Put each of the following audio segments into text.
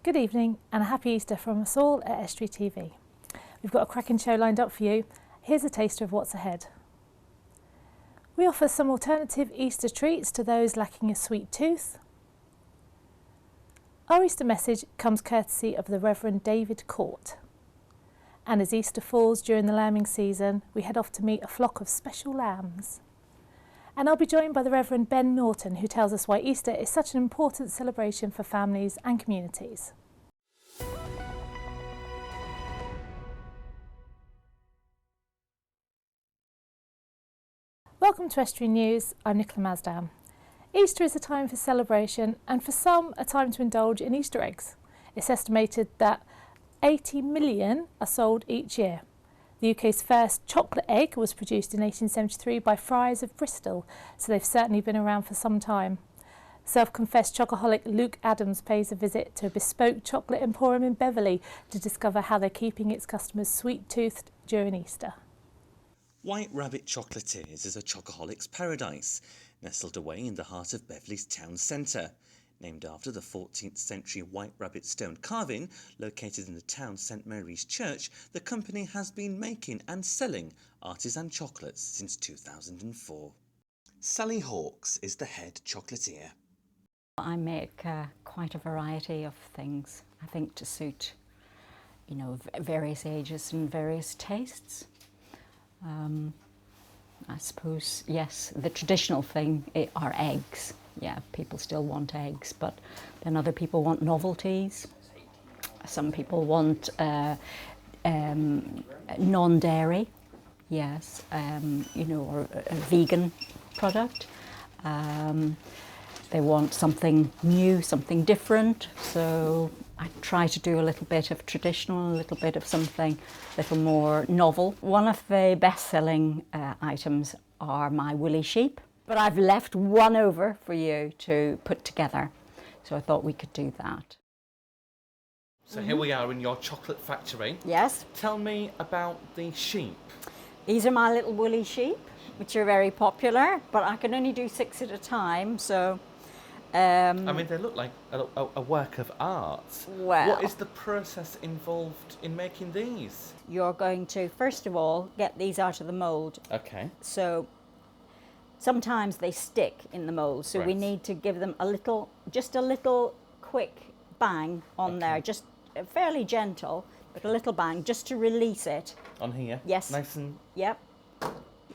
Good evening and a happy Easter from us all at Estuary TV. We've got a cracking show lined up for you. Here's a taster of what's ahead. We offer some alternative Easter treats to those lacking a sweet tooth. Our Easter message comes courtesy of the Reverend David Court. And as Easter falls during the lambing season, we head off to meet a flock of special lambs. And I'll be joined by the Reverend Ben Norton, who tells us why Easter is such an important celebration for families and communities. Welcome to Estuary News, I'm Nicola Masdown. Easter is a time for celebration and for some a time to indulge in Easter eggs. It's estimated that 80 million are sold each year. The UK's first chocolate egg was produced in 1873 by Fry's of Bristol, so they've certainly been around for some time. Self-confessed chocoholic Luke Adams pays a visit to a bespoke chocolate emporium in Beverley to discover how they're keeping its customers sweet-toothed during Easter. White Rabbit Chocolatiers is a chocoholic's paradise, nestled away in the heart of Beverley's town centre. Named after the 14th century White Rabbit stone carving located in the town's St Mary's Church, the company has been making and selling artisan chocolates since 2004. Sally Hawkes is the head chocolatier. I make quite a variety of things, I think, to suit, various ages and various tastes. I suppose, yes, the traditional thing are eggs. Yeah, people still want eggs, but then other people want novelties. Some people want non-dairy, yes, or a vegan product. They want something new, something different. So I try to do a little bit of traditional, a little bit of something a little more novel. One of the best-selling items are my woolly sheep. But I've left one over for you to put together, so I thought we could do that. So here we are in your chocolate factory. Yes. Tell me about the sheep. These are my little woolly sheep, which are very popular, but I can only do 6 at a time, so... I mean, they look like a work of art. Well... What is the process involved in making these? You're going to, first of all, get these out of the mould. Okay. So... sometimes they stick in the mould, so right. We need to give them just a little quick bang on there, just fairly gentle, but a little bang just to release it. On here? Yes. Nice and... Yep.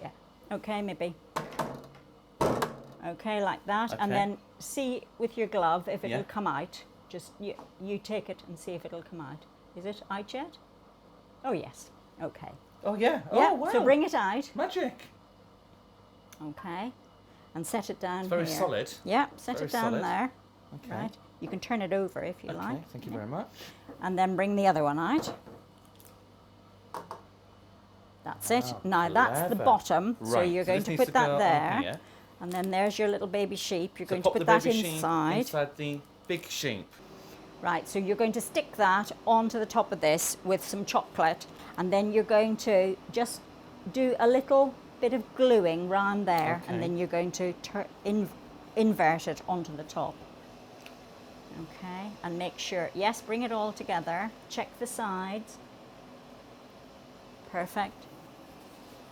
Yeah. Okay, maybe. Okay, like that. Okay. And then see with your glove if it'll Yeah. come out. Just you take it and see if it'll come out. Is it out yet? Oh, yes. Okay. Oh, yeah. Yeah. Oh, wow. So bring it out. Magic. Okay, and set it down It's very here. solid. Yeah, set Very it down solid. there. Okay. Right. You can turn it over if you like. Okay, thank you very much. And then bring the other one out. That's it. Now that's the clever. bottom, so Right, you're so going this to needs put to that go on there. here. And then there's your little baby sheep. You're So going to pop put the that baby sheep inside. inside the big sheep. Right, so you're going to stick that onto the top of this with some chocolate, and then you're going to just do a little bit of gluing round there, Okay. and then you're going to invert it onto the top. Okay, and make sure, yes, bring it all together, check the sides. Perfect.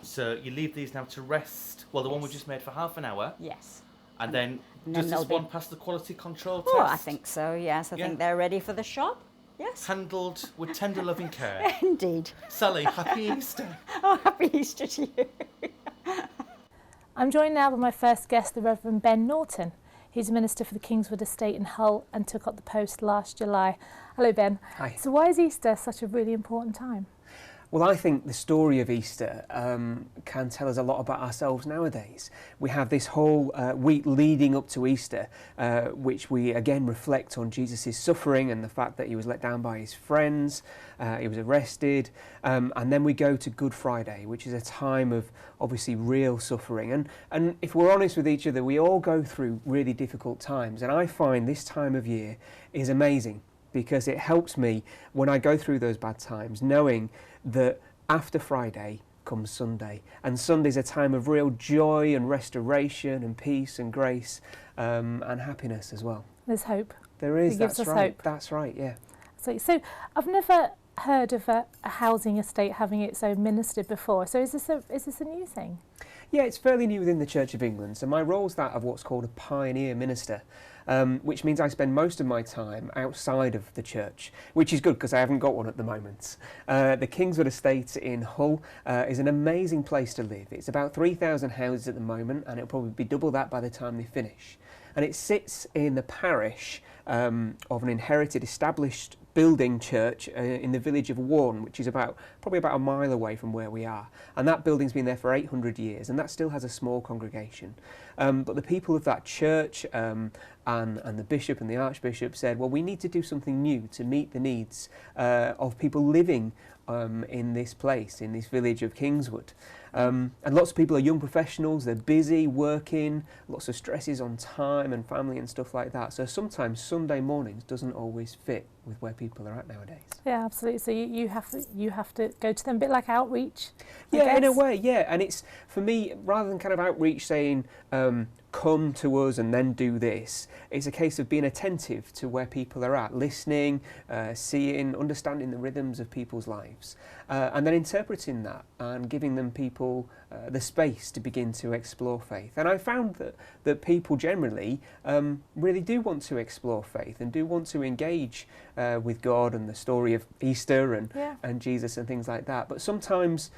So you leave these now to rest. Well, the one we Yes. just made for half an hour. Yes. And then, and does then this they'll one be- pass the quality control test? Oh, I think so, yes. I Yeah. think they're ready for the shop. Yes. Handled with tender loving care. Indeed. Sally, happy Easter. Oh, happy Easter to you. I'm joined now by my first guest, the Reverend Ben Norton. He's a minister for the Kingswood Estate in Hull and took up the post last July. Hello, Ben. Hi. So why is Easter such a really important time? Well, I think the story of Easter can tell us a lot about ourselves nowadays. We have this whole week leading up to Easter, which we again reflect on Jesus' suffering and the fact that he was let down by his friends, he was arrested, and then we go to Good Friday, which is a time of obviously real suffering. And if we're honest with each other, we all go through really difficult times, and I find this time of year is amazing, because it helps me when I go through those bad times, knowing that after Friday comes Sunday, and Sunday's a time of real joy and restoration and peace and grace and happiness as well. There's hope. There is, It gives that's us right. hope. That's right, yeah. So I've never heard of a housing estate having its own minister before. So is this a new thing? Yeah, it's fairly new within the Church of England. So my role's that of what's called a pioneer minister, which means I spend most of my time outside of the church, which is good because I haven't got one at the moment. The Kingswood Estate in Hull is an amazing place to live. It's about 3,000 houses at the moment, and it'll probably be double that by the time they finish. And it sits in the parish of an inherited, established building church in the village of Warren, which is probably about a mile away from where we are. And that building's been there for 800 years, and that still has a small congregation. But the people of that church and the bishop and the archbishop said, well, we need to do something new to meet the needs of people living in this place, in this village of Kingswood. And lots of people are young professionals, they're busy working, lots of stresses on time and family and stuff like that. So sometimes Sunday mornings doesn't always fit with where people are at nowadays. Yeah, absolutely. So you have to go to them, a bit like outreach. Yeah, in a way, yeah. And it's, for me, rather than kind of outreach saying, come to us and then do this, it's a case of being attentive to where people are at, listening, seeing, understanding the rhythms of people's lives, and then interpreting that and giving them people the space to begin to explore faith. And I found that people generally really do want to explore faith and do want to engage with God and the story of Easter and Jesus and things like that. But sometimes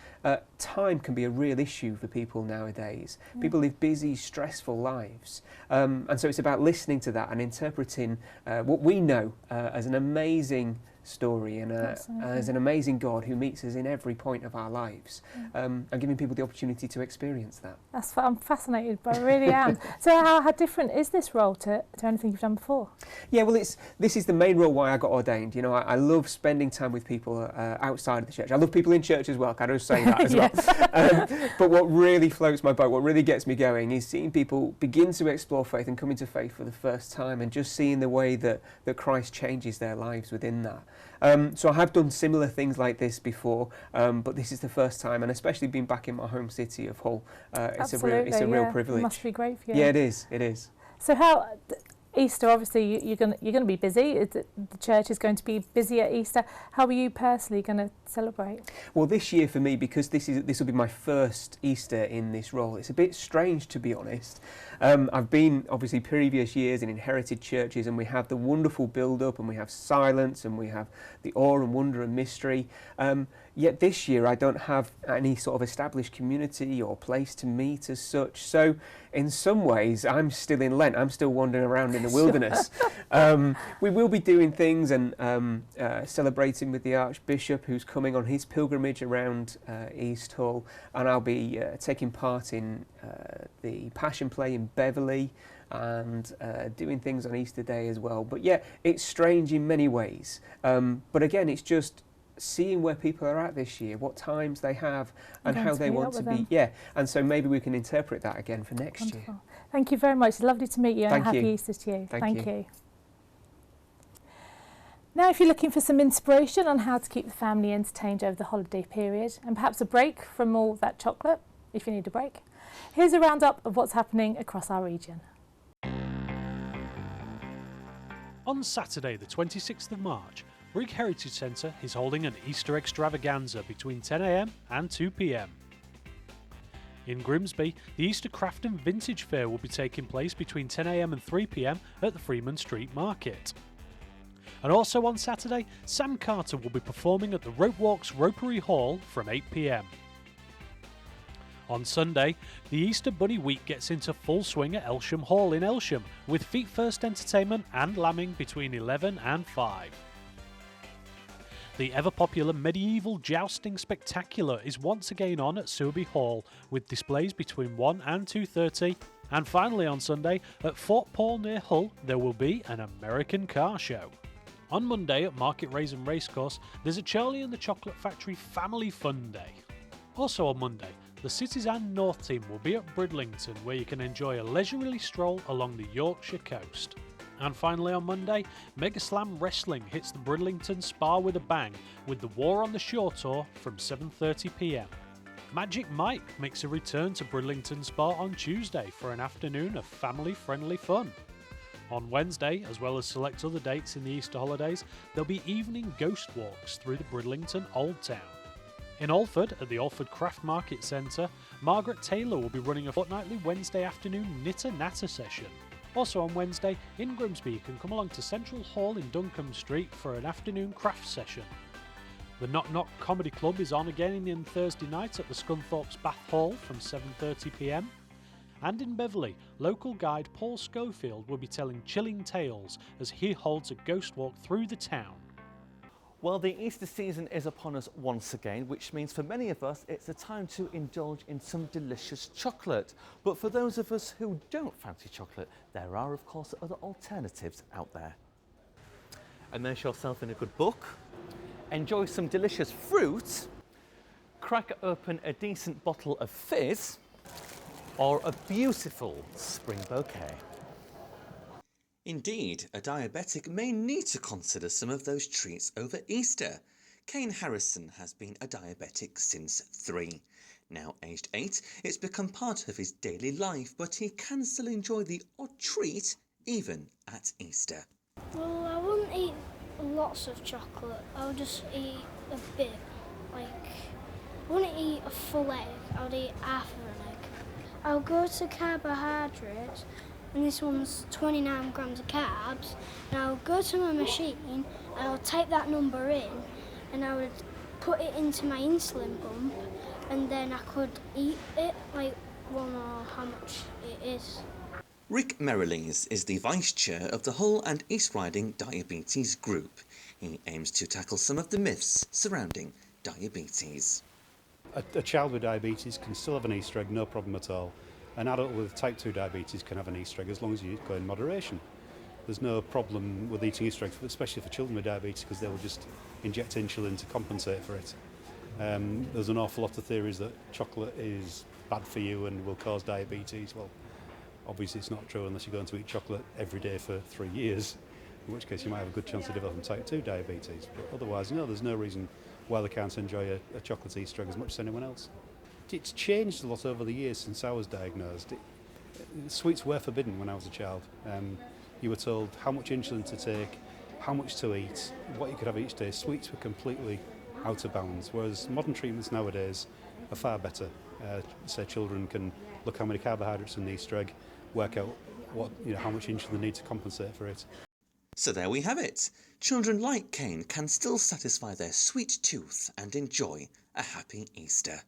time can be a real issue for people nowadays. People live busy, stressful lives. And so it's about listening to that and interpreting what we know as an amazing story and as an amazing God who meets us in every point of our lives, and giving people the opportunity to experience that. I'm fascinated, but I really am. So how different is this role to anything you've done before? Yeah, well, this is the main role why I got ordained. You know, I love spending time with people outside of the church. I love people in church as well, can I just say that as well? But what really floats my boat, what really gets me going, is seeing people begin to explore faith and come into faith for the first time, and just seeing the way that Christ changes their lives within that. So I have done similar things like this before, but this is the first time, and especially being back in my home city of Hull, it's a real privilege. It must be great for you. Yeah, it is. So how Easter, obviously you're going to be busy. The church is going to be busy at Easter. How are you personally going to celebrate? Well, this year for me, because this will be my first Easter in this role, it's a bit strange, to be honest. I've been obviously previous years in inherited churches, and we have the wonderful build-up, and we have silence, and we have the awe and wonder and mystery. Yet this year I don't have any sort of established community or place to meet as such. So in some ways I'm still in Lent. I'm still wandering around in the wilderness. We will be doing things and celebrating with the Archbishop, who's coming on his pilgrimage around East Hull, and I'll be taking part in the Passion Play in Beverley, and doing things on Easter Day as well. But yeah, it's strange in many ways. But again, it's just seeing where people are at this year, what times they have, and how they want to be. Yeah, and so maybe we can interpret that again for next year. Thank you very much. It's lovely to meet you, and Thank happy you. Easter to you. Thank you. Now, if you're looking for some inspiration on how to keep the family entertained over the holiday period, and perhaps a break from all that chocolate, if you need a break, here's a roundup of what's happening across our region. On Saturday, the 26th of March, Brigg Heritage Centre is holding an Easter extravaganza between 10 a.m. and 2 p.m. In Grimsby, the Easter Craft and Vintage Fair will be taking place between 10 a.m. and 3 p.m. at the Freeman Street Market. And also on Saturday, Sam Carter will be performing at the Rope Walks Ropery Hall from 8 p.m. On Sunday, the Easter Bunny Week gets into full swing at Elsham Hall in Elsham, with Feet First entertainment and lambing between 11 and 5. The ever-popular medieval jousting spectacular is once again on at Sowerby Hall, with displays between 1 and 2:30. And finally on Sunday, at Fort Paul near Hull, there will be an American car show. On Monday at Market Raisin Racecourse, there's a Charlie and the Chocolate Factory Family Fun Day. Also on Monday, the Cities and North team will be at Bridlington, where you can enjoy a leisurely stroll along the Yorkshire coast. And finally on Monday, Mega Slam Wrestling hits the Bridlington Spa with a bang, with the War on the Shore tour from 7:30 p.m. Magic Mike makes a return to Bridlington Spa on Tuesday for an afternoon of family-friendly fun. On Wednesday, as well as select other dates in the Easter holidays, there'll be evening ghost walks through the Bridlington Old Town. In Alford, at the Alford Craft Market Centre, Margaret Taylor will be running a fortnightly Wednesday afternoon knitter-natter session. Also on Wednesday, in Grimsby, you can come along to Central Hall in Duncombe Street for an afternoon craft session. The Knock Knock Comedy Club is on again on Thursday night at the Scunthorpe's Bath Hall from 7:30 p.m. And in Beverley, local guide Paul Schofield will be telling chilling tales as he holds a ghost walk through the town. Well, the Easter season is upon us once again, which means for many of us it's a time to indulge in some delicious chocolate. But for those of us who don't fancy chocolate, there are of course other alternatives out there. Immerse yourself in a good book, enjoy some delicious fruit, crack open a decent bottle of fizz, or a beautiful spring bouquet. Indeed, a diabetic may need to consider some of those treats over Easter. Kane Harrison has been a diabetic since 3. Now aged 8, it's become part of his daily life, but he can still enjoy the odd treat even at Easter. Well, I wouldn't eat lots of chocolate. I would just eat a bit. Like, I wouldn't eat a full egg. I would eat half of an egg. I'll go to carbohydrates, and this one's 29 grams of carbs, and I'll go to my machine and I'll type that number in and I would put it into my insulin pump, and then I could eat it, like, won't know how much it is. Rick Merrilies is the Vice Chair of the Hull and East Riding Diabetes Group. He aims to tackle some of the myths surrounding diabetes. A child with diabetes can still have an Easter egg, no problem at all. An adult with type 2 diabetes can have an Easter egg as long as you go in moderation. There's no problem with eating Easter eggs, especially for children with diabetes, because they will just inject insulin to compensate for it. There's an awful lot of theories that chocolate is bad for you and will cause diabetes. Well, obviously it's not true unless you're going to eat chocolate every day for 3 years, in which case you might have a good chance of developing type 2 diabetes. But otherwise, no, there's no reason why they can't enjoy a chocolate Easter egg as much as anyone else. It's changed a lot over the years since I was diagnosed. Sweets were forbidden when I was a child. You were told how much insulin to take, how much to eat, what you could have each day. Sweets were completely out of bounds, whereas modern treatments nowadays are far better. Say children can look how many carbohydrates in the Easter egg, work out how much insulin they need to compensate for it. So there we have it. Children like Kane can still satisfy their sweet tooth and enjoy a happy Easter.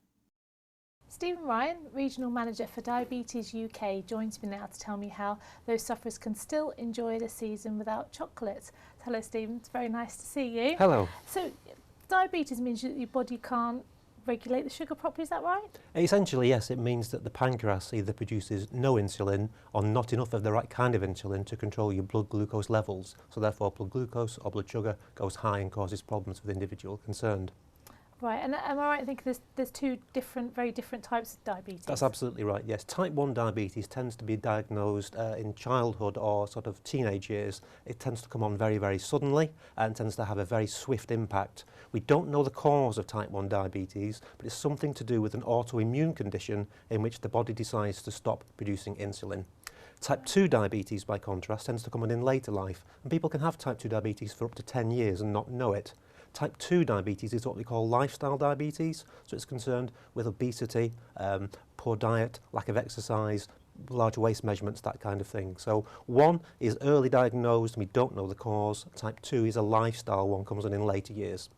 Stephen Ryan, Regional Manager for Diabetes UK, joins me now to tell me how those sufferers can still enjoy the season without chocolate. Hello Stephen, it's very nice to see you. Hello. So diabetes means that your body can't regulate the sugar properly, is that right? Essentially, yes. It means that the pancreas either produces no insulin or not enough of the right kind of insulin to control your blood glucose levels. So therefore blood glucose or blood sugar goes high and causes problems for the individual concerned. Right, and am I right in thinking there's two very different types of diabetes? That's absolutely right, yes. Type 1 diabetes tends to be diagnosed in childhood or sort of teenage years. It tends to come on very, very suddenly and tends to have a very swift impact. We don't know the cause of type 1 diabetes, but it's something to do with an autoimmune condition in which the body decides to stop producing insulin. Type 2 diabetes, by contrast, tends to come on in later life, and people can have type 2 diabetes for up to 10 years and not know it. Type 2 diabetes is what we call lifestyle diabetes, so it's concerned with obesity, poor diet, lack of exercise, large waist measurements, that kind of thing. So 1 is early diagnosed and we don't know the cause. Type 2 is a lifestyle one, comes on in later years.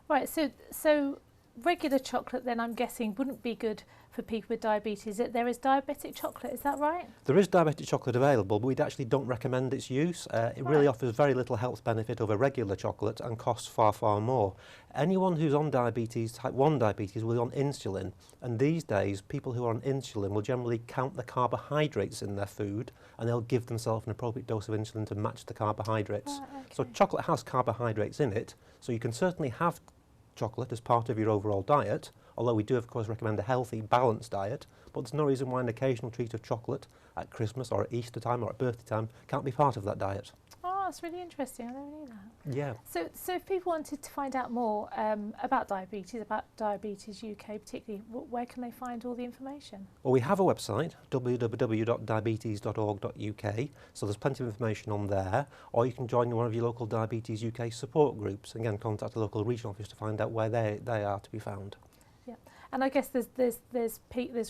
Right, so regular chocolate then, I'm guessing, wouldn't be good for people with diabetes. There is diabetic chocolate, is that right? There is diabetic chocolate available, but we actually don't recommend its use. It really offers very little health benefit over regular chocolate and costs far, far more. Anyone who's on diabetes, type 1 diabetes, will be on insulin, and these days people who are on insulin will generally count the carbohydrates in their food and they'll give themselves an appropriate dose of insulin to match the carbohydrates. Right, okay. So chocolate has carbohydrates in it, so you can certainly have chocolate as part of your overall diet, although we do of course recommend a healthy, balanced diet, but there's no reason why an occasional treat of chocolate at Christmas or at Easter time or at birthday time can't be part of that diet. Oh, that's really interesting. I never knew that. Yeah. So if people wanted to find out more about Diabetes UK particularly, where can they find all the information? Well, we have a website, www.diabetes.org.uk, so there's plenty of information on there, or you can join one of your local Diabetes UK support groups. Again, contact the local regional office to find out where they are to be found. Yeah, and I guess there's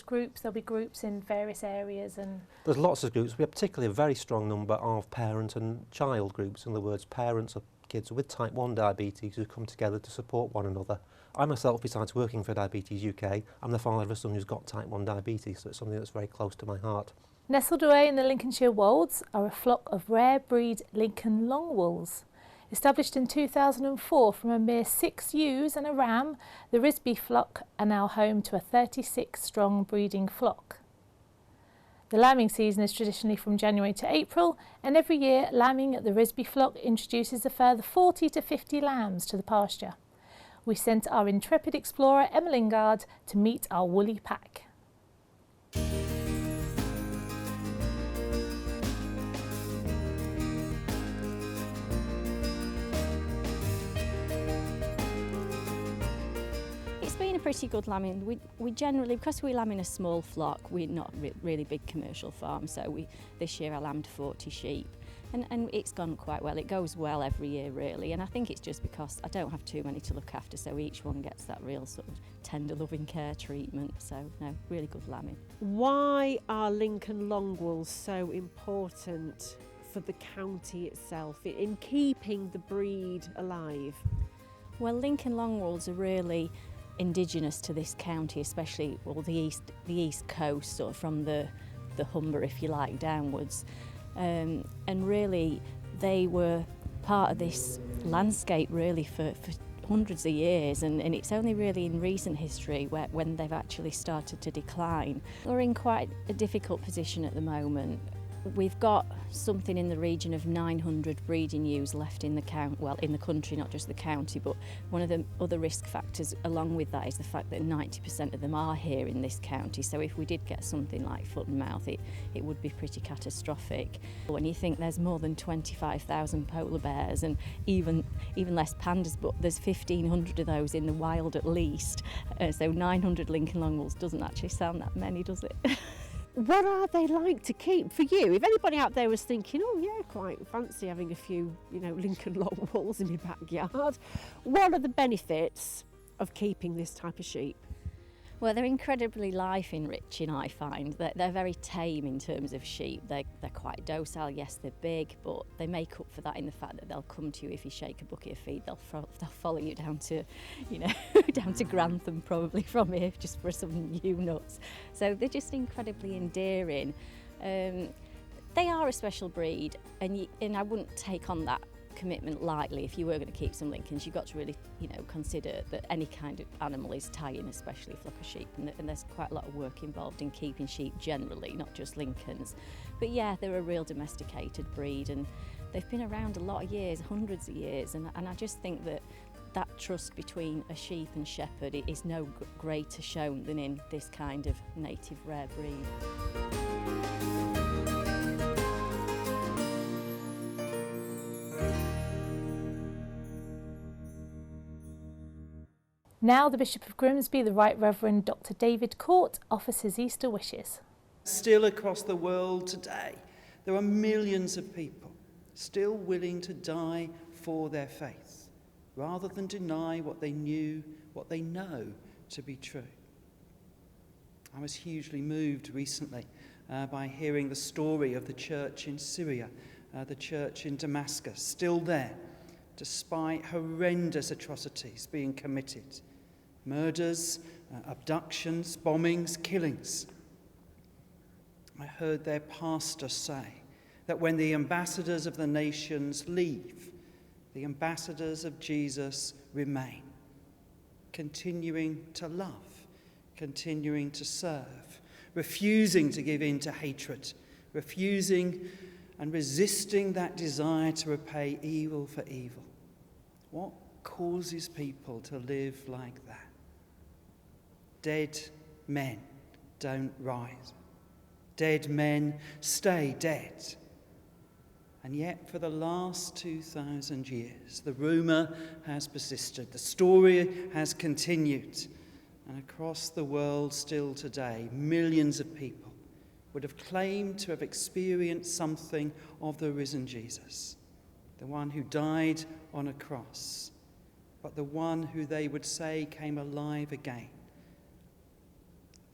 groups. There'll be groups in various areas, and there's lots of groups. We have particularly a very strong number of parent and child groups. In other words, parents of kids with type 1 diabetes who come together to support one another. I myself, besides working for Diabetes UK, I'm the father of a son who's got type 1 diabetes, so it's something that's very close to my heart. nestled away in the Lincolnshire Wolds are a flock of rare breed Lincoln Longwools. Established in 2004 from a mere 6 ewes and a ram, the Risby flock are now home to a 36-strong breeding flock. The lambing season is traditionally from January to April, and every year lambing at the Risby flock introduces a further 40 to 50 lambs to the pasture. We sent our intrepid explorer Emma Lingard to meet our woolly pack. It's been a pretty good lambing. We generally, because we lamb in a small flock, we're not really big commercial farm, so this year I lambed 40 sheep. And it's gone quite well. It goes well every year, really, and I think it's just because I don't have too many to look after, so each one gets that real sort of tender, loving care treatment. So, no, really good lambing. Why are Lincoln Longwools so important for the county itself in keeping the breed alive? Well, Lincoln Longwools are really indigenous to this county, especially the east coast, sort of from the Humber, if you like, downwards. And really they were part of this landscape really for hundreds of years, and it's only really in recent history when they've actually started to decline. We're in quite a difficult position at the moment. We've got something in the region of 900 breeding ewes left in the in the country, not just the county, but one of the other risk factors along with that is the fact that 90% of them are here in this county. So if we did get something like foot and mouth, it would be pretty catastrophic. When you think there's more than 25,000 polar bears and even less pandas, but there's 1,500 of those in the wild at least. So 900 Lincoln Longwools doesn't actually sound that many, does it? What are they like to keep for you? If anybody out there was thinking, oh yeah, quite fancy having a few, Lincoln Longwools in my backyard, what are the benefits of keeping this type of sheep? Well, they're incredibly life enriching, I find. They're very tame in terms of sheep. They're quite docile. Yes, they're big, but they make up for that in the fact that they'll come to you if you shake a bucket of feed. They'll follow you down to, down to Grantham probably from here just for some ewe nuts. So they're just incredibly endearing. They are a special breed, and I wouldn't take on that commitment lightly. If you were going to keep some Lincolns, you've got to really consider that any kind of animal is tying, especially a flock of sheep, and there's quite a lot of work involved in keeping sheep generally, not just Lincolns. But yeah, they're a real domesticated breed, and they've been around a lot of years, hundreds of years, and I just think that trust between a sheep and shepherd is no greater shown than in this kind of native rare breed. Now the Bishop of Grimsby, the Right Reverend Dr. David Court, offers his Easter wishes. Still across the world today, there are millions of people still willing to die for their faith, rather than deny what they know to be true. I was hugely moved recently by hearing the story of the church in Syria, the church in Damascus, still there, despite horrendous atrocities being committed. Murders, abductions, bombings, killings. I heard their pastor say that when the ambassadors of the nations leave, the ambassadors of Jesus remain, continuing to love, continuing to serve, refusing to give in to hatred, refusing and resisting that desire to repay evil for evil. What causes people to live like that? Dead men don't rise. Dead men stay dead. And yet, for the last 2,000 years, the rumour has persisted, the story has continued. And across the world still today, millions of people would have claimed to have experienced something of the risen Jesus, the one who died on a cross, but the one who they would say came alive again,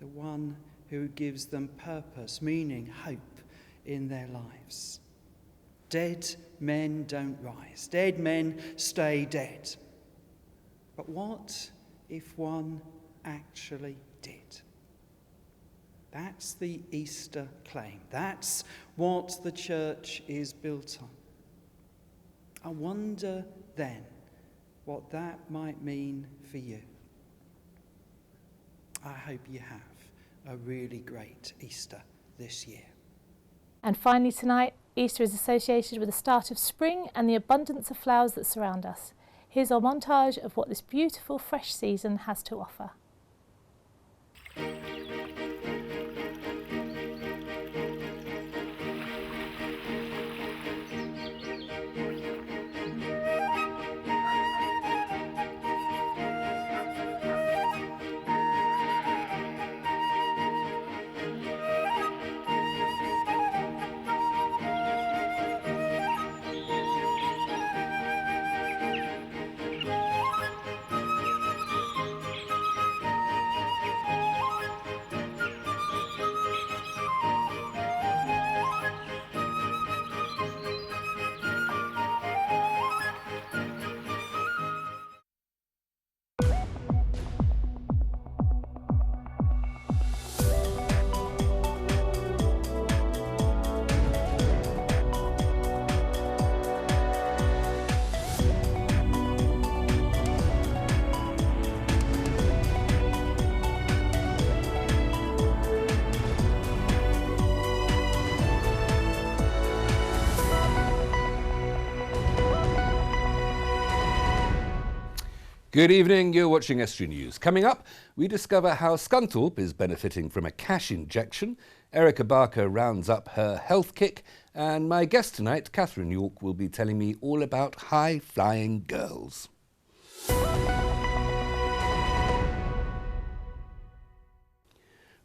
the one who gives them purpose, meaning, hope in their lives. Dead men don't rise. Dead men stay dead. But what if one actually did? That's the Easter claim. That's what the church is built on. I wonder then what that might mean for you. I hope you have a really great Easter this year. And finally tonight, Easter is associated with the start of spring and the abundance of flowers that surround us. Here's our montage of what this beautiful fresh season has to offer. Good evening, you're watching Estuary News. Coming up, we discover how Scunthorpe is benefiting from a cash injection, Erica Barker rounds up her health kick, and my guest tonight, Catherine York, will be telling me all about high-flying girls.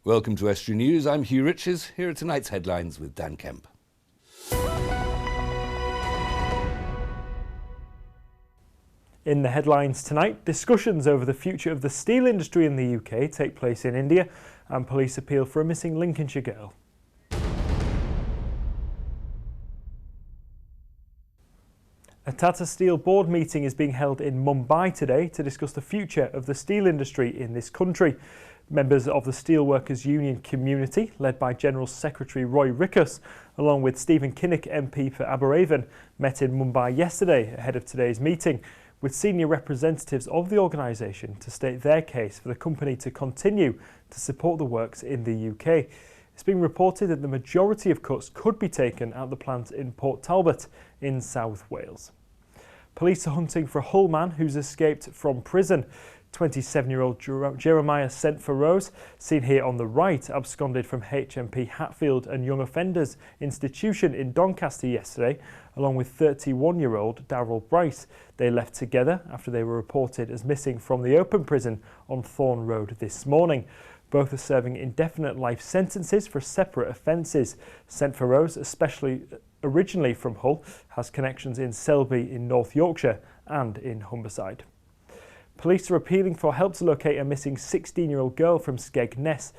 Welcome to Estuary News, I'm Hugh Riches. Here are tonight's headlines with Dan Kemp. In the headlines tonight, discussions over the future of the steel industry in the UK take place in India, and police appeal for a missing Lincolnshire girl. A Tata Steel board meeting is being held in Mumbai today to discuss the future of the steel industry in this country. Members of the Steelworkers Union community, led by General Secretary Roy Rickus, along with Stephen Kinnock MP for Aberavon, met in Mumbai yesterday ahead of today's meeting, with senior representatives of the organisation to state their case for the company to continue to support the works in the UK. It's been reported that the majority of cuts could be taken at the plant in Port Talbot in South Wales. Police are hunting for a Hull man who's escaped from prison. 27-year-old Jeremiah Sent-for-Rose, seen here on the right, absconded from HMP Hatfield and Young Offenders Institution in Doncaster yesterday, along with 31-year-old Darrell Bryce. They left together after they were reported as missing from the open prison on Thorne Road this morning. Both are serving indefinite life sentences for separate offences. Sent-for-Rose, originally from Hull, has connections in Selby in North Yorkshire and in Humberside. Police are appealing for help to locate a missing 16-year-old girl from Skegness.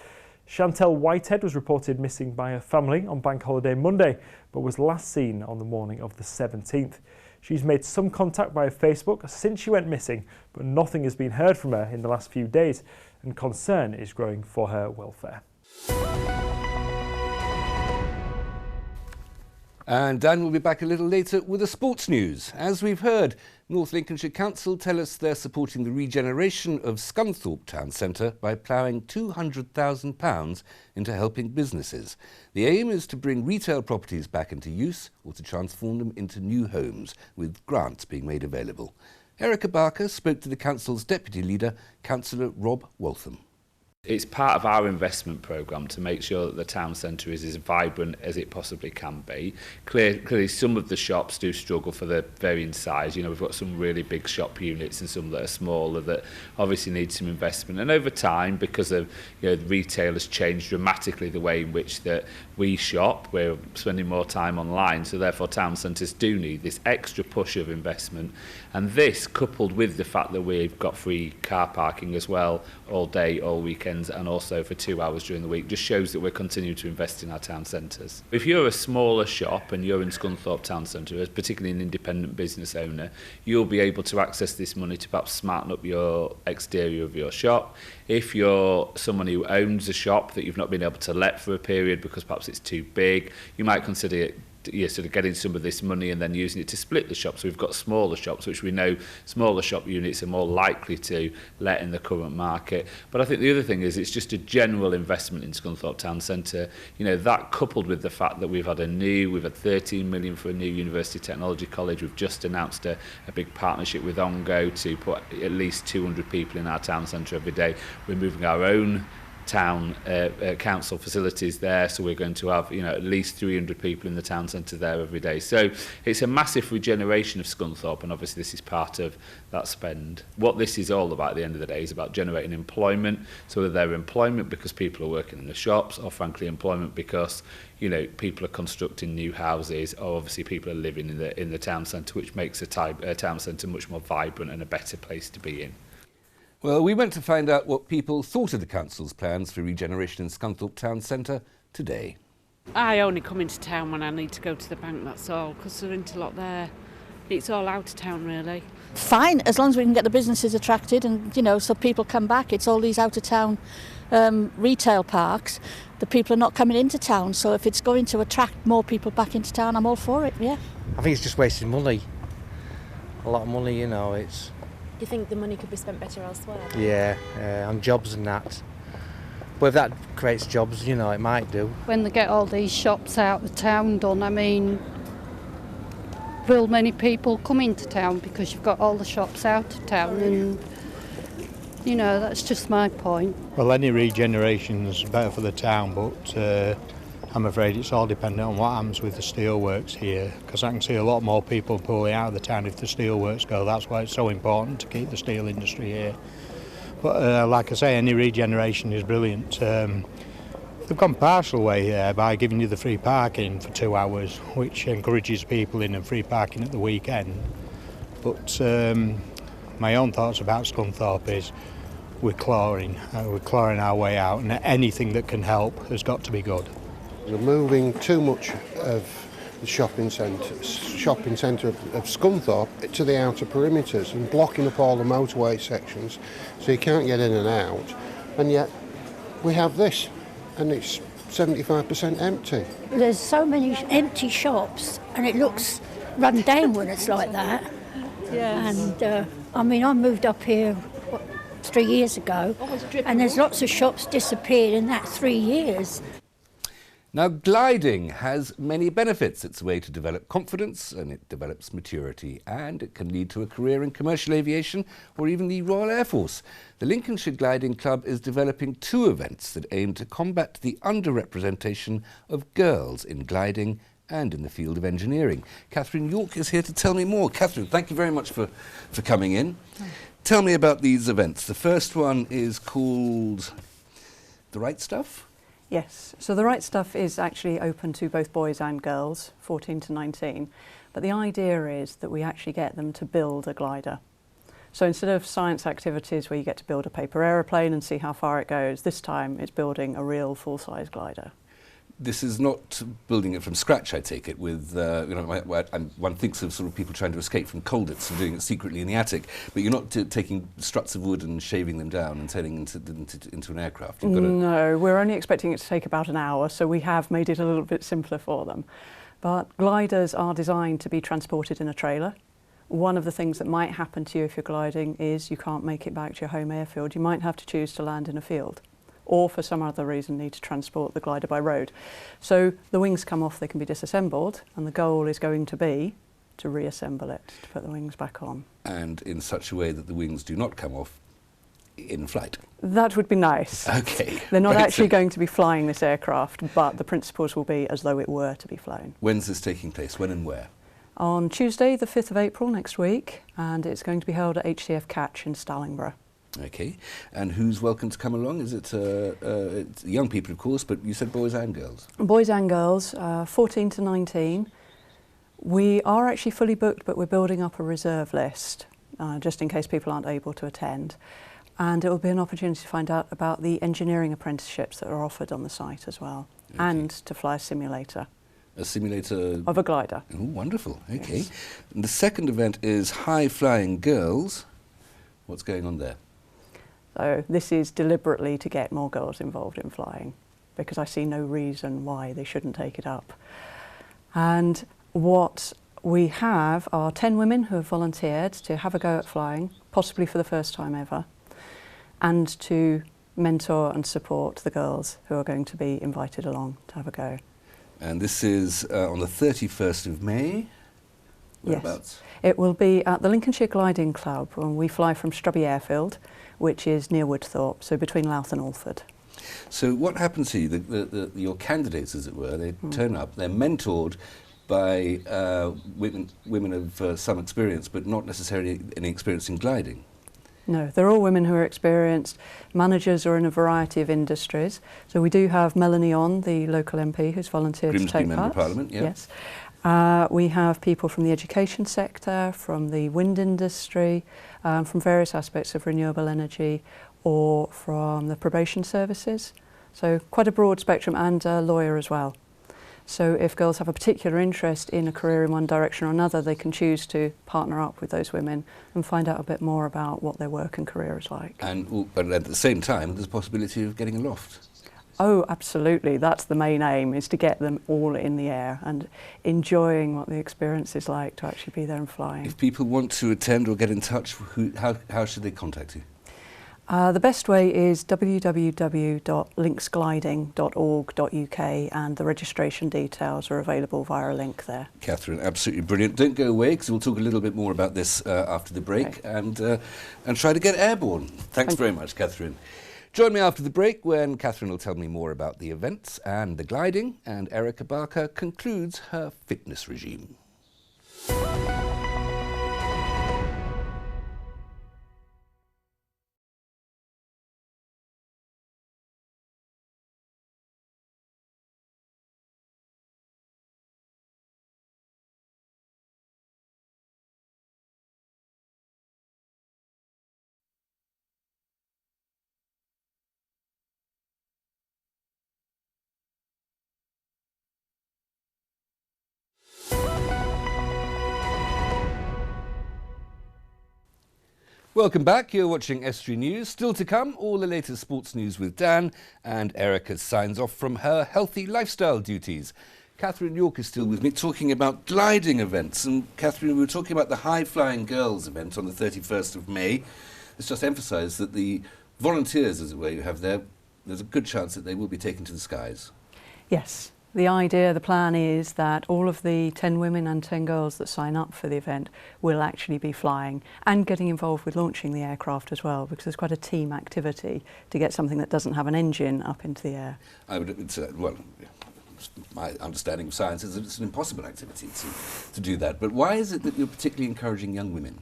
Chantel Whitehead was reported missing by her family on Bank Holiday Monday, but was last seen on the morning of the 17th. She's made some contact via Facebook since she went missing, but nothing has been heard from her in the last few days, and concern is growing for her welfare. And Dan will be back a little later with the sports news. As we've heard, North Lincolnshire Council tell us they're supporting the regeneration of Scunthorpe Town Centre by ploughing £200,000 into helping businesses. The aim is to bring retail properties back into use or to transform them into new homes, with grants being made available. Erica Barker spoke to the council's deputy leader, Councillor Rob Waltham. It's part of our investment programme to make sure that the town centre is as vibrant as it possibly can be. Clearly some of the shops do struggle for their varying size. You know, we've got some really big shop units and some that are smaller that obviously need some investment. And over time, because of, you know, retail has changed dramatically the way in which that we shop, we're spending more time online, so therefore town centres do need this extra push of investment. And this, coupled with the fact that we've got free car parking as well, all day, all weekends, and also for 2 hours during the week, just shows that we're continuing to invest in our town centres. If you're a smaller shop and you're in Scunthorpe Town Centre, particularly an independent business owner, you'll be able to access this money to perhaps smarten up your exterior of your shop. If you're someone who owns a shop that you've not been able to let for a period because perhaps it's too big, you might consider it, sort of getting some of this money and then using it to split the shops. So we've got smaller shops, which we know smaller shop units are more likely to let in the current market. But I think the other thing is it's just a general investment in Scunthorpe Town Centre. You know, that coupled with the fact that we've had 13 million for a new University Technology College. We've just announced a big partnership with Ongo to put at least 200 people in our town centre every day. We're moving our own town council facilities there, so we're going to have, you know, at least 300 people in the town centre there every day. So it's a massive regeneration of Scunthorpe, and obviously this is part of that spend. What this is all about at the end of the day is about generating employment, so whether they're employment because people are working in the shops, or frankly employment because, you know, people are constructing new houses, or obviously people are living in the town centre, which makes a town centre much more vibrant and a better place to be in. Well, we went to find out what people thought of the council's plans for regeneration in Scunthorpe Town Centre today. I only come into town when I need to go to the bank, that's all, because there isn't a lot there. It's all out of town, really. Fine, as long as we can get the businesses attracted and, you know, so people come back. It's all these out of town retail parks. The people are not coming into town, so if it's going to attract more people back into town, I'm all for it, yeah. I think it's just wasting money. A lot of money, you know, it's... Do you think the money could be spent better elsewhere? Yeah, on jobs and that. But if that creates jobs, you know, it might do. When they get all these shops out of town done, I mean, will many people come into town because you've got all the shops out of town? And, you know, that's just my point. Well, any regeneration's better for the town, but I'm afraid it's all dependent on what happens with the steelworks here, because I can see a lot more people pulling out of the town if the steelworks go. That's why it's so important to keep the steel industry here. But like I say, any regeneration is brilliant. They've gone partial way here by giving you the free parking for 2 hours, which encourages people in, and free parking at the weekend. But my own thoughts about Scunthorpe is we're clawing our way out, and anything that can help has got to be good. Removing too much of the shopping centre of Scunthorpe to the outer perimeters and blocking up all the motorway sections so you can't get in and out, and yet we have this and it's 75% empty. There's so many empty shops and it looks run down when it's like that. Yes. And I mean, I moved up here 3 years ago and there's lots of shops disappeared in that 3 years. Now, gliding has many benefits. It's a way to develop confidence, and it develops maturity, and it can lead to a career in commercial aviation or even the Royal Air Force. The Lincolnshire Gliding Club is developing 2 events that aim to combat the underrepresentation of girls in gliding and in the field of engineering. Catherine York is here to tell me more. Catherine, thank you very much for coming in. Tell me about these events. The first one is called The Right Stuff? Yes, so The Right Stuff is actually open to both boys and girls, 14 to 19, but the idea is that we actually get them to build a glider. So instead of science activities where you get to build a paper aeroplane and see how far it goes, this time it's building a real full-size glider. This is not building it from scratch, I take it, with, you know, one thinks of sort of people trying to escape from Colditz and doing it secretly in the attic, but you're not taking struts of wood and shaving them down and turning into an aircraft. You've got No, we're only expecting it to take about an hour, so we have made it a little bit simpler for them. But gliders are designed to be transported in a trailer. One of the things that might happen to you if you're gliding is you can't make it back to your home airfield. You might have to choose to land in a field, or for some other reason need to transport the glider by road. So the wings come off, they can be disassembled, and the goal is going to be to reassemble it, to put the wings back on. And in such a way that the wings do not come off in flight? That would be nice. Okay. They're not Right, actually so going to be flying this aircraft, but the principles will be as though it were to be flown. when's this taking place? When and where? On Tuesday, the 5th of April next week, and it's going to be held at HCF Catch in Stallingborough. Okay. And who's welcome to come along? Is it it's young people, of course, but you said boys and girls? Boys and girls, 14 to 19. We are actually fully booked, but we're building up a reserve list, just in case people aren't able to attend. And it will be an opportunity to find out about the engineering apprenticeships that are offered on the site as well, and to fly a simulator. A simulator? Of a glider. Oh, wonderful. Okay. Yes. And the second event is High Flying Girls. What's going on there? So this is deliberately to get more girls involved in flying, because I see no reason why they shouldn't take it up. And what we have are 10 women who have volunteered to have a go at flying, possibly for the first time ever, and to mentor and support the girls who are going to be invited along to have a go. And this is on the 31st of May? Whereabouts? Yes. It will be at the Lincolnshire Gliding Club, when we fly from Strubby Airfield, which is near Woodthorpe, so between Louth and Alford. So what happens here, your candidates, as it were, they turn up, they're mentored by women of some experience, but not necessarily any experience in gliding. No, they're all women who are experienced managers or in a variety of industries. So we do have Melanie On, the local MP, who's volunteered Grimsby to take Member part. of Parliament, yeah. Yes. We have people from the education sector, from the wind industry, from various aspects of renewable energy, or from the probation services. So quite a broad spectrum, and a lawyer as well. So if girls have a particular interest in a career in one direction or another, they can choose to partner up with those women and find out a bit more about what their work and career is like. And but at the same time, there's a possibility of getting a loft. Oh, absolutely. That's the main aim, is to get them all in the air and enjoying what the experience is like to actually be there and flying. If people want to attend or get in touch, how should they contact you? The best way is www.linksgliding.org.uk, and the registration details are available via a link there. Catherine, absolutely brilliant. Don't go away, because we'll talk a little bit more about this after the break, and try to get airborne. Thanks very much, Catherine. Join me after the break, when Catherine will tell me more about the events and the gliding, and Erica Barker concludes her fitness regime. Welcome back. You're watching Estuary News. Still to come, all the latest sports news with Dan, and Erica signs off from her healthy lifestyle duties. Catherine York is still with me, talking about gliding events. And Catherine, we were talking about the High Flying Girls event on the 31st of May. Let's just emphasise that the volunteers, as it were, you have there, there's a good chance that they will be taken to the skies. Yes. The idea, the plan is that all of the 10 women and 10 girls that sign up for the event will actually be flying and getting involved with launching the aircraft as well, because there's quite a team activity to get something that doesn't have an engine up into the air. Well, my understanding of science is that it's an impossible activity to do that. But why is it that you're particularly encouraging young women?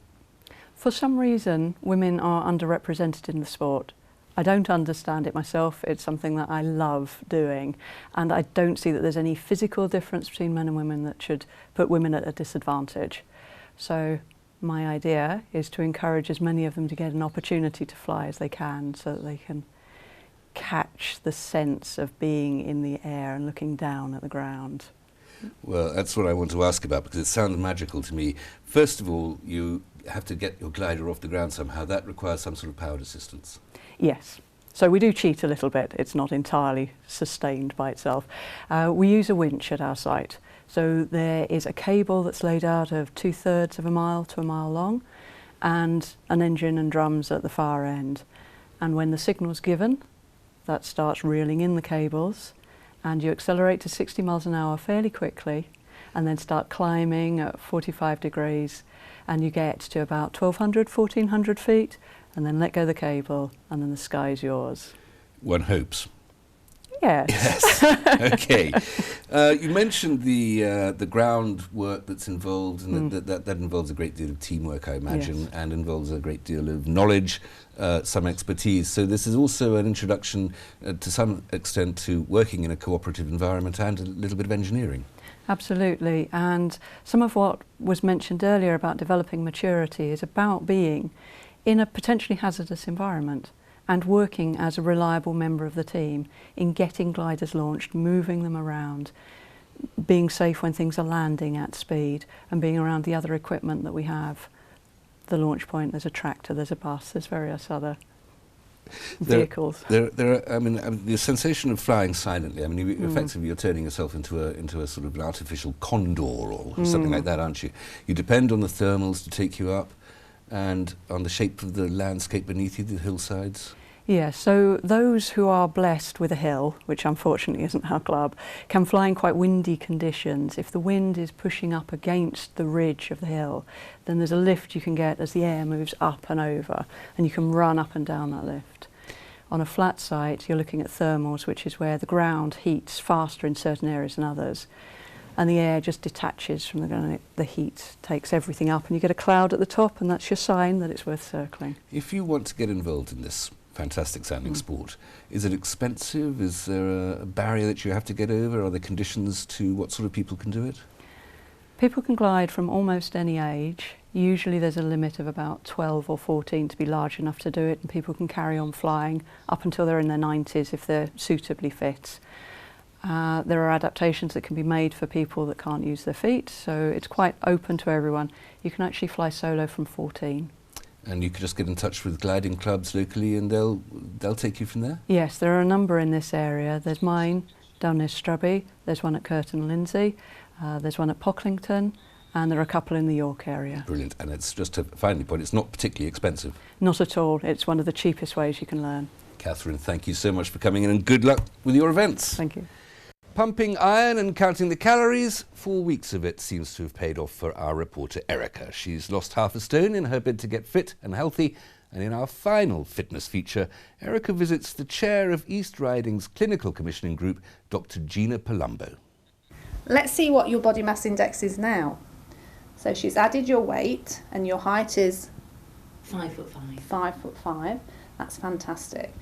For some reason, women are underrepresented in the sport. I don't understand it myself. It's something that I love doing, and I don't see that there's any physical difference between men and women that should put women at a disadvantage. So my idea is to encourage as many of them to get an opportunity to fly as they can, so that they can catch the sense of being in the air and looking down at the ground. Well, that's what I want to ask about, because it sounds magical to me. First of all, you have to get your glider off the ground somehow. That requires some sort of powered assistance. Yes. So we do cheat a little bit. It's not entirely sustained by itself. We use a winch at our site. So there is a cable that's laid out of 2/3 of a mile to a mile long, and an engine and drums at the far end. And when the signal's given, that starts reeling in the cables, and you accelerate to 60 miles an hour fairly quickly, and then start climbing at 45 degrees, and you get to about 1,200, 1,400 feet, and then let go the cable, and then the sky's yours. One hopes. Yes. Yes. Okay. You mentioned the groundwork that's involved, and that involves a great deal of teamwork, I imagine, Yes. and involves a great deal of knowledge, some expertise. So this is also an introduction, to some extent, to working in a cooperative environment and a little bit of engineering. Absolutely, and some of what was mentioned earlier about developing maturity is about being in a potentially hazardous environment and working as a reliable member of the team in getting gliders launched, moving them around, being safe when things are landing at speed, and being around the other equipment that we have. The launch point, there's a tractor, there's a bus, there's various other vehicles. I mean, the sensation of flying silently. I mean, effectively, you're turning yourself into a sort of an artificial condor or something like that, aren't you? You depend on the thermals to take you up, and on the shape of the landscape beneath you, the hillsides. Yeah, so those who are blessed with a hill, which unfortunately isn't our club, can fly in quite windy conditions. If the wind is pushing up against the ridge of the hill, then there's a lift you can get as the air moves up and over, and you can run up and down that lift. On a flat site, you're looking at thermals, which is where the ground heats faster in certain areas than others, and the air just detaches from the ground. The heat takes everything up, and you get a cloud at the top, and that's your sign that it's worth circling. If you want to get involved in this fantastic sounding sport, is it expensive? Is there a barrier that you have to get over? Are there conditions to what sort of people can do it? People can glide from almost any age. Usually there's a limit of about 12 or 14 to be large enough to do it, and people can carry on flying up until they're in their 90s if they're suitably fit. There are adaptations that can be made for people that can't use their feet, so it's quite open to everyone. You can actually fly solo from 14. And you could just get in touch with gliding clubs locally, and they'll take you from there? Yes, there are a number in this area. There's mine down near Strubby, there's one at Curtin and Lindsay, there's one at Pocklington, and there are a couple in the York area. Brilliant. And it's just to finally point, it's not particularly expensive. Not at all. It's one of the cheapest ways you can learn. Catherine, thank you so much for coming in, and good luck with your events. Thank you. Pumping iron and counting the calories, 4 weeks of it seems to have paid off for our reporter Erica. She's lost half a stone in her bid to get fit and healthy, and in our final fitness feature, Erica visits the chair of East Riding's clinical commissioning group, Dr. Gina Palumbo. Let's see what your body mass index is now. So she's added your weight, and your height is 5'5". 5'5". That's fantastic.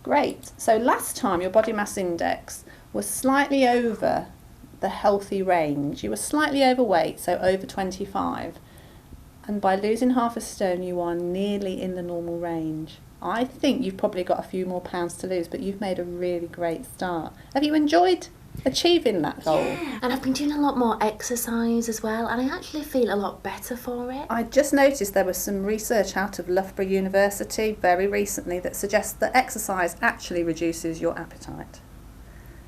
Great. So last time your body mass index was slightly over the healthy range. You were slightly overweight, so over 25. And by losing half a stone, you are nearly in the normal range. I think you've probably got a few more pounds to lose, but you've made a really great start. Have you enjoyed achieving that goal? Yeah, and I've been doing a lot more exercise as well, and I actually feel a lot better for it. I just noticed there was some research out of Loughborough University very recently that suggests that exercise actually reduces your appetite.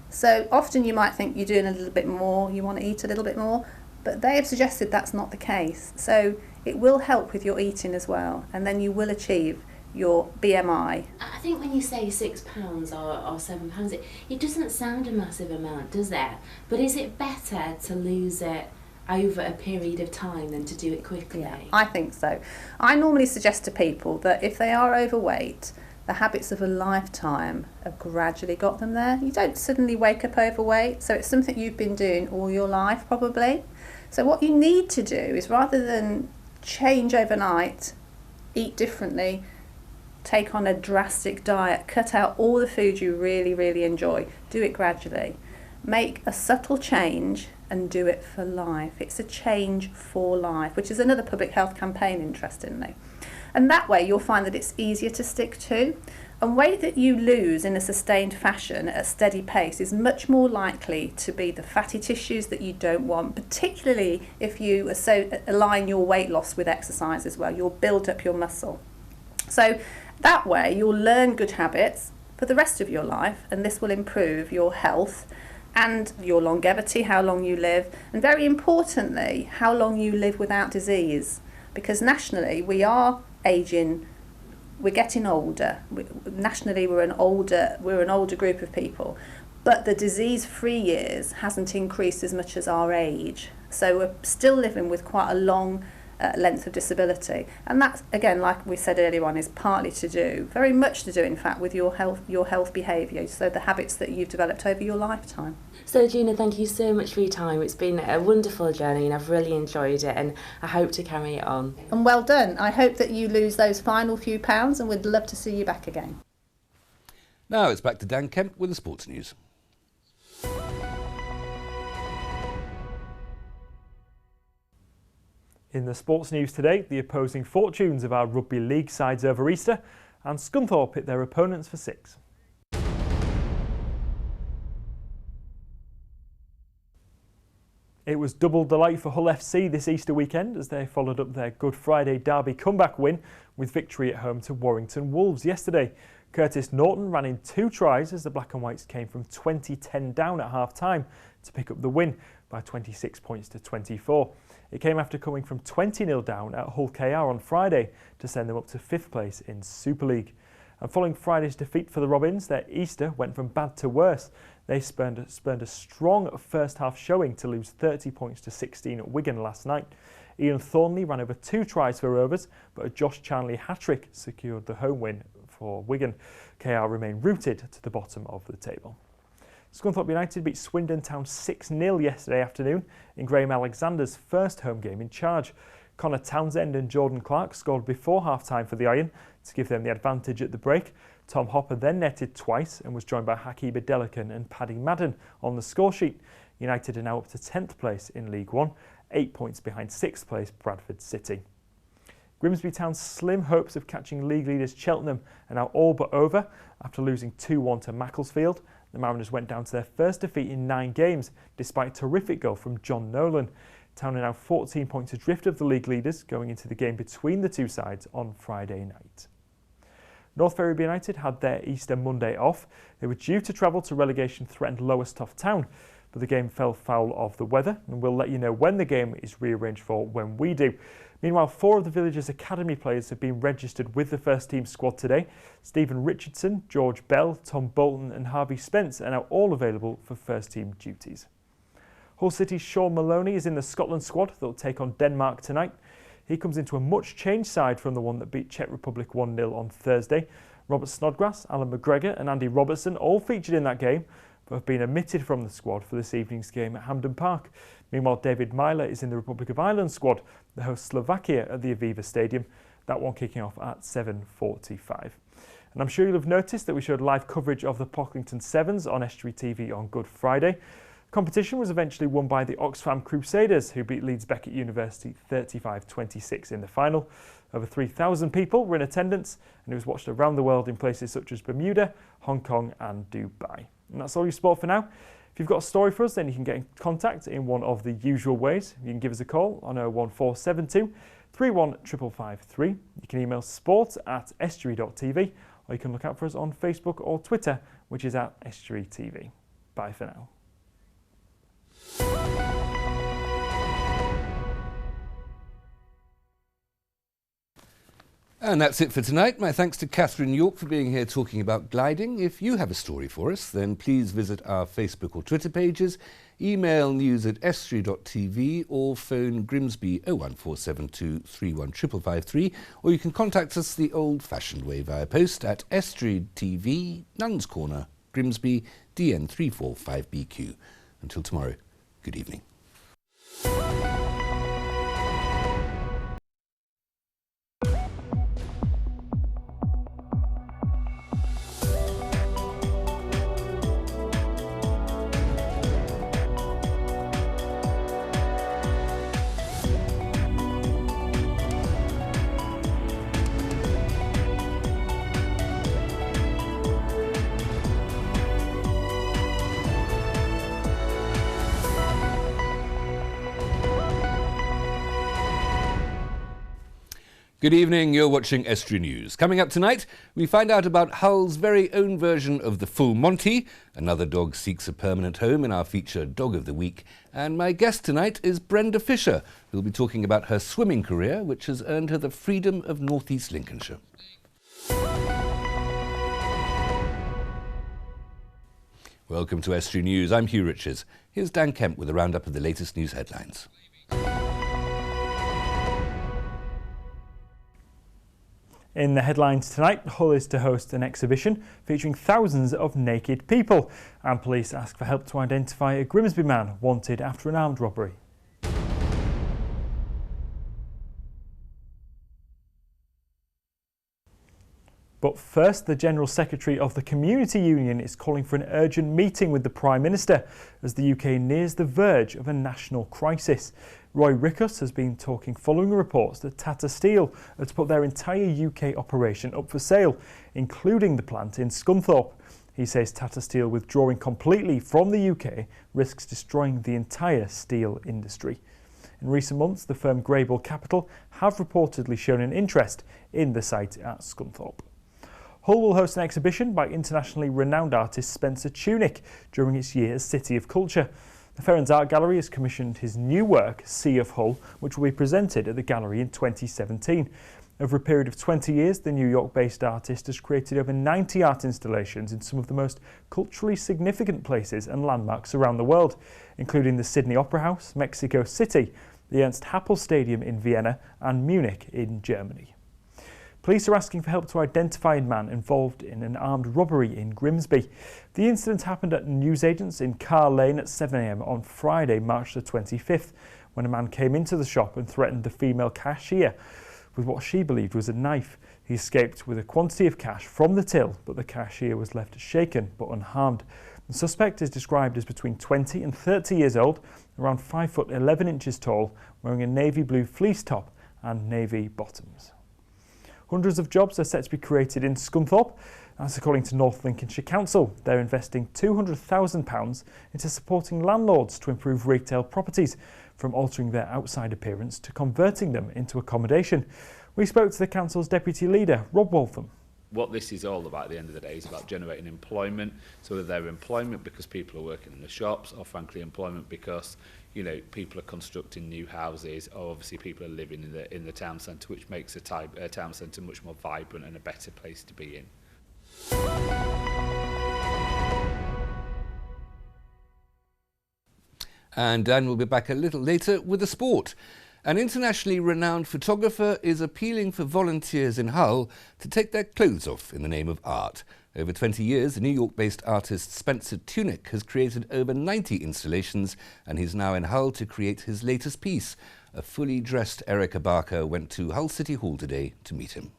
So often you might think you're doing a little bit more, you want to eat a little bit more, but they have suggested that's not the case. So it will help with your eating as well, and then you will achieve your BMI. I think when you say £6 or £7, it doesn't sound a massive amount, does it? But is it better to lose it over a period of time than to do it quickly? Yeah, I think so. I normally suggest to people that if they are overweight, the habits of a lifetime have gradually got them there. You don't suddenly wake up overweight, so it's something you've been doing all your life probably. So what you need to do is, rather than change overnight, eat differently, take on a drastic diet, cut out all the food you really, really enjoy, do it gradually. Make a subtle change and do it for life. It's a change for life, which is another public health campaign, interestingly. And that way you'll find that it's easier to stick to. And weight that you lose in a sustained fashion at a steady pace is much more likely to be the fatty tissues that you don't want, particularly if you align your weight loss with exercise as well. You'll build up your muscle. So that way you'll learn good habits for the rest of your life, and this will improve your health and your longevity, how long you live, and very importantly, how long you live without disease. Because nationally we are aging, we're getting older. Nationally we're an older group of people, but the disease-free years hasn't increased as much as our age. So we're still living with quite a long length of disability. And that's, again, like we said earlier on, is partly to do, very much to do in fact, with your health behaviour, so the habits that you've developed over your lifetime. So Gina, thank you so much for your time. It's been a wonderful journey and I've really enjoyed it, and I hope to carry it on. And well done. I hope that you lose those final few pounds, and we'd love to see you back again. Now it's back to Dan Kemp with the sports news. In the sports news today, the opposing fortunes of our rugby league sides over Easter, and Scunthorpe hit their opponents for 6. It was double delight for Hull FC this Easter weekend as they followed up their Good Friday derby comeback win with victory at home to Warrington Wolves yesterday. Curtis Norton ran in 2 tries as the Black and Whites came from 20-10 down at half-time to pick up the win by 26 points to 24. It came after coming from 20-0 down at Hull KR on Friday to send them up to 5th place in Super League. And following Friday's defeat for the Robins, their Easter went from bad to worse. They spurned a strong first half showing to lose 30 points to 16 at Wigan last night. Ian Thornley ran over 2 tries for Rovers, but a Josh Charnley hat-trick secured the home win for Wigan. KR remain rooted to the bottom of the table. Scunthorpe United beat Swindon Town 6-0 yesterday afternoon in Graham Alexander's first home game in charge. Connor Townsend and Jordan Clark scored before half-time for the Iron to give them the advantage at the break. Tom Hopper then netted twice and was joined by Hakeem Adelican and Paddy Madden on the scoresheet. United are now up to 10th place in League One, 8 points behind 6th place Bradford City. Grimsby Town's slim hopes of catching league leaders Cheltenham are now all but over after losing 2-1 to Macclesfield. The Mariners went down to their first defeat in 9 games, despite a terrific goal from John Nolan. Town are now 14 points adrift of the league leaders going into the game between the two sides on Friday night. North Ferriby United had their Easter Monday off. They were due to travel to relegation-threatened Lowestoft Town, but the game fell foul of the weather, and we'll let you know when the game is rearranged for when we do. Meanwhile, 4 of the Villagers Academy players have been registered with the first team squad today. Stephen Richardson, George Bell, Tom Bolton and Harvey Spence are now all available for first team duties. Hull City's Sean Maloney is in the Scotland squad that will take on Denmark tonight. He comes into a much changed side from the one that beat Czech Republic 1-0 on Thursday. Robert Snodgrass, Alan McGregor and Andy Robertson all featured in that game, but have been omitted from the squad for this evening's game at Hampden Park. Meanwhile, David Myler is in the Republic of Ireland squad, the host Slovakia at the Aviva Stadium, that one kicking off at 7:45. And I'm sure you'll have noticed that we showed live coverage of the Pocklington Sevens on Estuary TV on Good Friday. Competition was eventually won by the Oxfam Crusaders, who beat Leeds Beckett University 35-26 in the final. Over 3,000 people were in attendance, and it was watched around the world in places such as Bermuda, Hong Kong and Dubai. And that's all your sport for now. If you've got a story for us, then you can get in contact in one of the usual ways. You can give us a call on 01472 31553. You can email sport@estuary.tv, or you can look out for us on Facebook or Twitter, which is @Estuary TV. Bye for now. And that's it for tonight. My thanks to Catherine York for being here talking about gliding. If you have a story for us, then please visit our Facebook or Twitter pages, email news@estuary.tv or phone Grimsby 01472 31553, or you can contact us the old-fashioned way via post at Estuary TV, Nuns Corner, Grimsby, DN345BQ. Until tomorrow, good evening. Good evening, you're watching Estuary News. Coming up tonight, we find out about Hull's very own version of the Full Monty. Another dog seeks a permanent home in our feature Dog of the Week. And my guest tonight is Brenda Fisher, who'll be talking about her swimming career, which has earned her the freedom of North East Lincolnshire. Welcome to Estuary News. I'm Hugh Richards. Here's Dan Kemp with a roundup of the latest news headlines. In the headlines tonight, Hull is to host an exhibition featuring thousands of naked people, and police ask for help to identify a Grimsby man wanted after an armed robbery. But first, the General Secretary of the Community Union is calling for an urgent meeting with the Prime Minister as the UK nears the verge of a national crisis. Roy Rickus has been talking following reports that Tata Steel are to put their entire UK operation up for sale, including the plant in Scunthorpe. He says Tata Steel withdrawing completely from the UK risks destroying the entire steel industry. In recent months, the firm Grable Capital have reportedly shown an interest in the site at Scunthorpe. Hull will host an exhibition by internationally renowned artist Spencer Tunick during its year as City of Culture. The Ferrens Art Gallery has commissioned his new work, Sea of Hull, which will be presented at the gallery in 2017. Over a period of 20 years, the New York-based artist has created over 90 art installations in some of the most culturally significant places and landmarks around the world, including the Sydney Opera House, Mexico City, the Ernst Happel Stadium in Vienna and Munich in Germany. Police are asking for help to identify a man involved in an armed robbery in Grimsby. The incident happened at newsagents in Carr Lane at 7 a.m. on Friday, March the 25th, when a man came into the shop and threatened the female cashier with what she believed was a knife. He escaped with a quantity of cash from the till, but the cashier was left shaken but unharmed. The suspect is described as between 20 and 30 years old, around 5 foot 11 inches tall, wearing a navy blue fleece top and navy bottoms. Hundreds of jobs are set to be created in Scunthorpe. That's according to North Lincolnshire Council. They're investing £200,000 into supporting landlords to improve retail properties, from altering their outside appearance to converting them into accommodation. We spoke to the council's deputy leader, Rob Waltham. What this is all about at the end of the day is about generating employment, so whether they're employment because people are working in the shops, or frankly employment because people are constructing new houses, or obviously people are living in the town centre, which makes a town centre much more vibrant and a better place to be in. And Dan will be back a little later with the sport. An internationally renowned photographer is appealing for volunteers in Hull to take their clothes off in the name of art. Over 20 years, the New York-based artist Spencer Tunick has created over 90 installations, and he's now in Hull to create his latest piece. A fully dressed Erica Barker went to Hull City Hall today to meet him.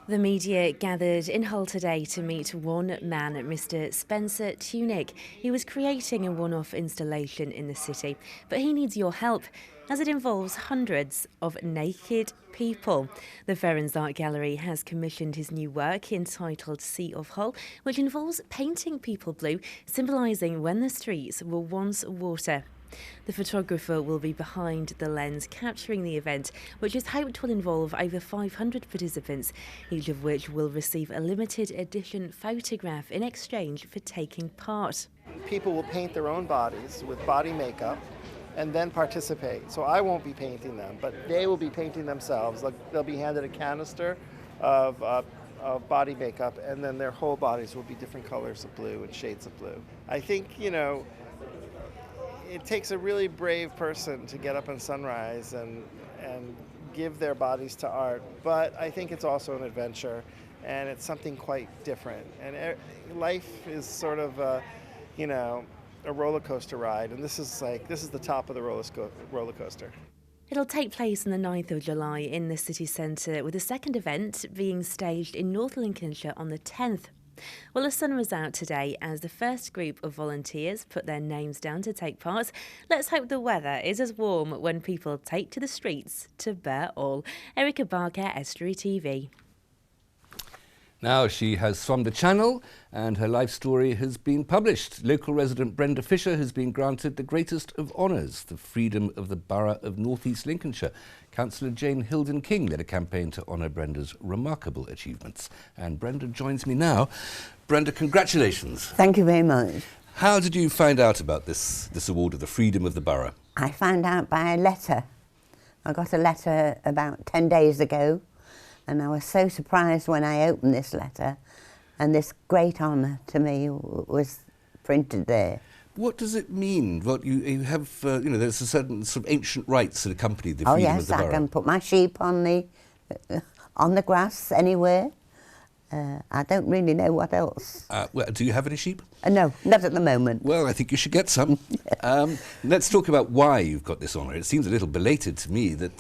The media gathered in Hull today to meet one man, Mr. Spencer Tunick. He was creating a one-off installation in the city, but he needs your help, as it involves hundreds of naked people. The Ferrens Art Gallery has commissioned his new work entitled Sea of Hull, which involves painting people blue, symbolising when the streets were once water. The photographer will be behind the lens capturing the event, which is hoped will involve over 500 participants, each of which will receive a limited edition photograph in exchange for taking part. People will paint their own bodies with body makeup and then participate. So I won't be painting them, but they will be painting themselves. They'll be handed a canister of body makeup, and then their whole bodies will be different colors of blue and shades of blue. I think, it takes a really brave person to get up on sunrise and give their bodies to art, but I think it's also an adventure, and it's something quite different. And life is sort of a roller coaster ride, and this is the top of the roller coaster. It'll take place on the 9th of July in the city centre, with a second event being staged in North Lincolnshire on the 10th. Well, the sun was out today as the first group of volunteers put their names down to take part. Let's hope the weather is as warm when people take to the streets to bear all. Erica Barker, Estuary TV. Now she has swum the Channel and her life story has been published. Local resident Brenda Fisher has been granted the greatest of honours, the freedom of the Borough of North East Lincolnshire. Councillor Jane Hilden King led a campaign to honour Brenda's remarkable achievements. And Brenda joins me now. Brenda, congratulations. Thank you very much. How did you find out about this award of the freedom of the borough? I found out by a letter. I got a letter about 10 days ago, and I was so surprised when I opened this letter, and this great honour to me was printed there. What does it mean? What you have, there's a certain sort of ancient rites that accompany the freedom of the borough. I can put my sheep on the on the grass, anywhere. I don't really know what else. Well, do you have any sheep? No, not at the moment. Well, I think you should get some. Let's talk about why you've got this honour. It seems a little belated to me that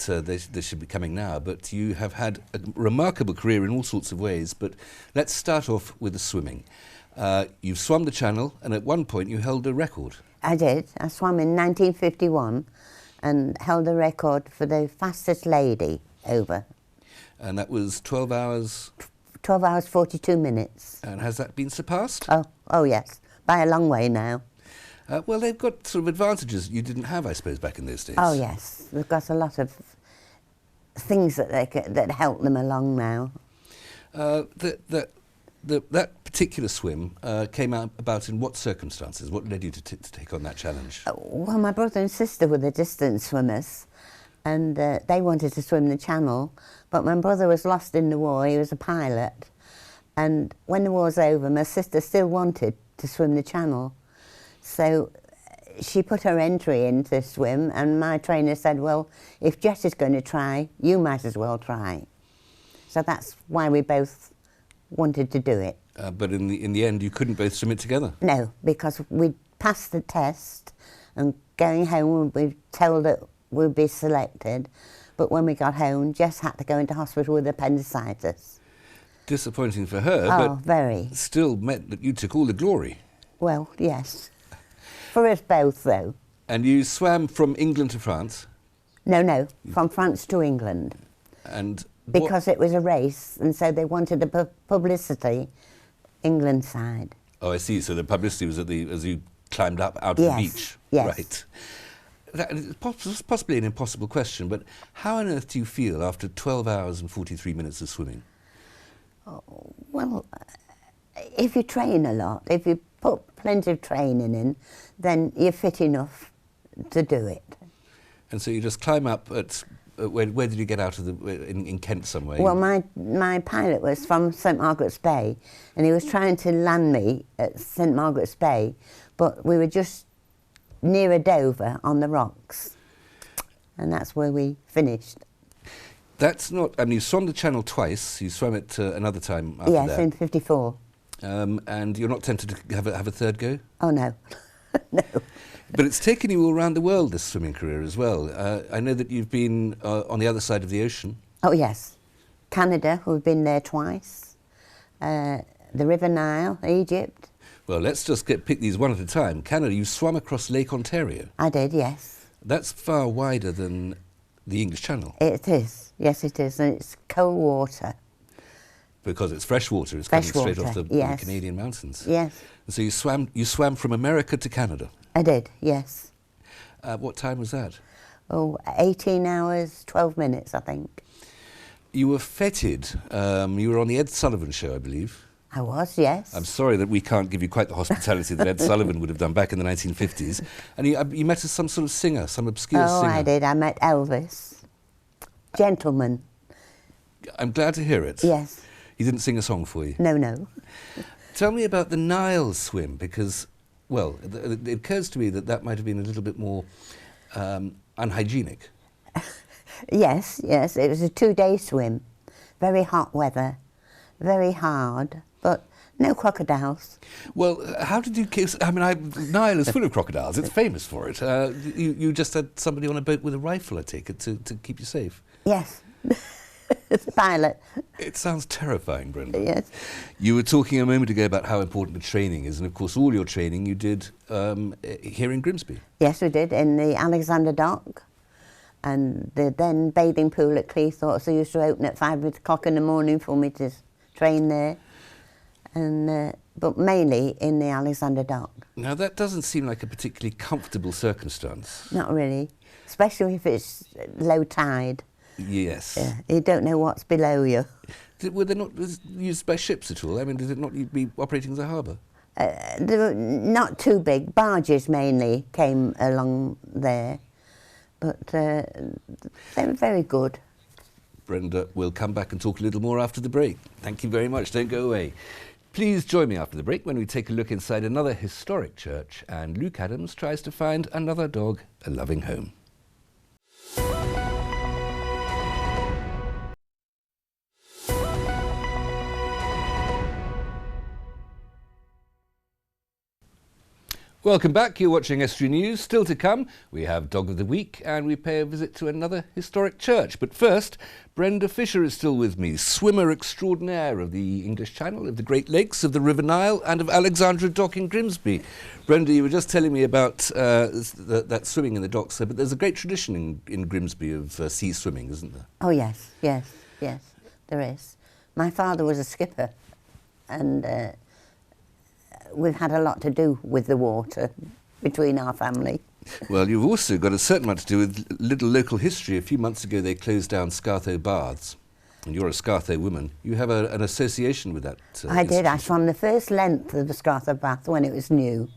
they should be coming now, but you have had a remarkable career in all sorts of ways. But let's start off with the swimming. You've swum the Channel, and at one point you held a record. I did. I swam in 1951 and held a record for the fastest lady over. And that was 12 hours... 12 hours, 42 minutes. And has that been surpassed? Oh yes, by a long way now. Well, they've got sort of advantages you didn't have, I suppose, back in those days. Oh yes, they've got a lot of things that help them along now. That particular swim came about in what circumstances? What led you to take on that challenge? Well, my brother and sister were the distance swimmers, and they wanted to swim the Channel, but my brother was lost in the war. He was a pilot, and when the war's over, my sister still wanted to swim the Channel, so she put her entry in to swim, and my trainer said, well, if Jess is going to try, you might as well try. So that's why we both wanted to do it. But in the end, you couldn't both swim it together? No, because we passed the test, and going home we were told that we'd be selected, but when we got home, Jess had to go into hospital with appendicitis. Disappointing for her, but very. Still meant that you took all the glory. Well, yes. For us both, though. And you swam from England to France? No, from France to England. And because it was a race, and so they wanted the publicity, England side. Oh, I see. So the publicity was as you climbed up out of the beach. Yes. Right. It's possibly an impossible question, but how on earth do you feel after 12 hours and 43 minutes of swimming? Oh, well, if you train a lot, if you put plenty of training in, then you're fit enough to do it. And so you just climb up at... where did you get out of in Kent somewhere? Well, my pilot was from St Margaret's Bay, and he was trying to land me at St Margaret's Bay, but we were just near Dover on the rocks, and that's where we finished. That's not... I mean, you swam the Channel twice. You swam it another time after that. Yes, in 54. And you're not tempted to have a third go? Oh, no. No. But it's taken you all around the world, this swimming career, as well. I know that you've been on the other side of the ocean. Oh, yes. Canada, we've been there twice. The River Nile, Egypt. Well, let's just pick these one at a time. Canada, you swam across Lake Ontario. I did, yes. That's far wider than the English Channel. It is, yes it is, and it's cold water. Because it's fresh water, it's coming straight off the Canadian mountains. Yes. And so you swam from America to Canada? I did, yes. What time was that? Oh, 18 hours, 12 minutes, I think. You were feted. You were on the Ed Sullivan Show, I believe. I was, yes. I'm sorry that we can't give you quite the hospitality that Ed Sullivan would have done back in the 1950s. And you met some sort of singer, some obscure singer. Oh, I did. I met Elvis. Gentleman. I'm glad to hear it. Yes. He didn't sing a song for you? No. Tell me about the Nile swim, because, well, it occurs to me that might have been a little bit more unhygienic. Yes. It was a 2-day swim. Very hot weather. Very hard. But no crocodiles. Well, how did you keep... I mean, Nile is full of crocodiles. It's famous for it. You just had somebody on a boat with a rifle, I take it, to keep you safe. Yes. The pilot. It sounds terrifying, Brenda. Yes. You were talking a moment ago about how important the training is, and of course all your training you did here in Grimsby. Yes, we did, in the Alexander Dock. And the then bathing pool at Cleethorpes, so used to open at 5 o'clock in the morning for me to train there, and but mainly in the Alexander Dock. Now that doesn't seem like a particularly comfortable circumstance. Not really, especially if it's low tide. Yes. Yeah, you don't know what's below you. Were they not used by ships at all? I mean, did it not be operating as a harbour? They were not too big. Barges mainly came along there, but they were very good. Brenda, we'll come back and talk a little more after the break. Thank you very much. Don't go away. Please join me after the break when we take a look inside another historic church and Luke Adams tries to find another dog a loving home. Welcome back. You're watching Estuary News. Still to come, we have Dog of the Week and we pay a visit to another historic church. But first, Brenda Fisher is still with me, swimmer extraordinaire of the English Channel, of the Great Lakes, of the River Nile and of Alexandra Dock in Grimsby. Brenda, you were just telling me about that swimming in the docks, but there's a great tradition in Grimsby of sea swimming, isn't there? Oh yes, there is. My father was a skipper and we've had a lot to do with the water between our family. Well, you've also got a certain amount to do with little local history. A few months ago they closed down Scartho Baths, and you're a Scartho woman. You have an association with that I did. I swam the first length of the Scartho Bath when it was new.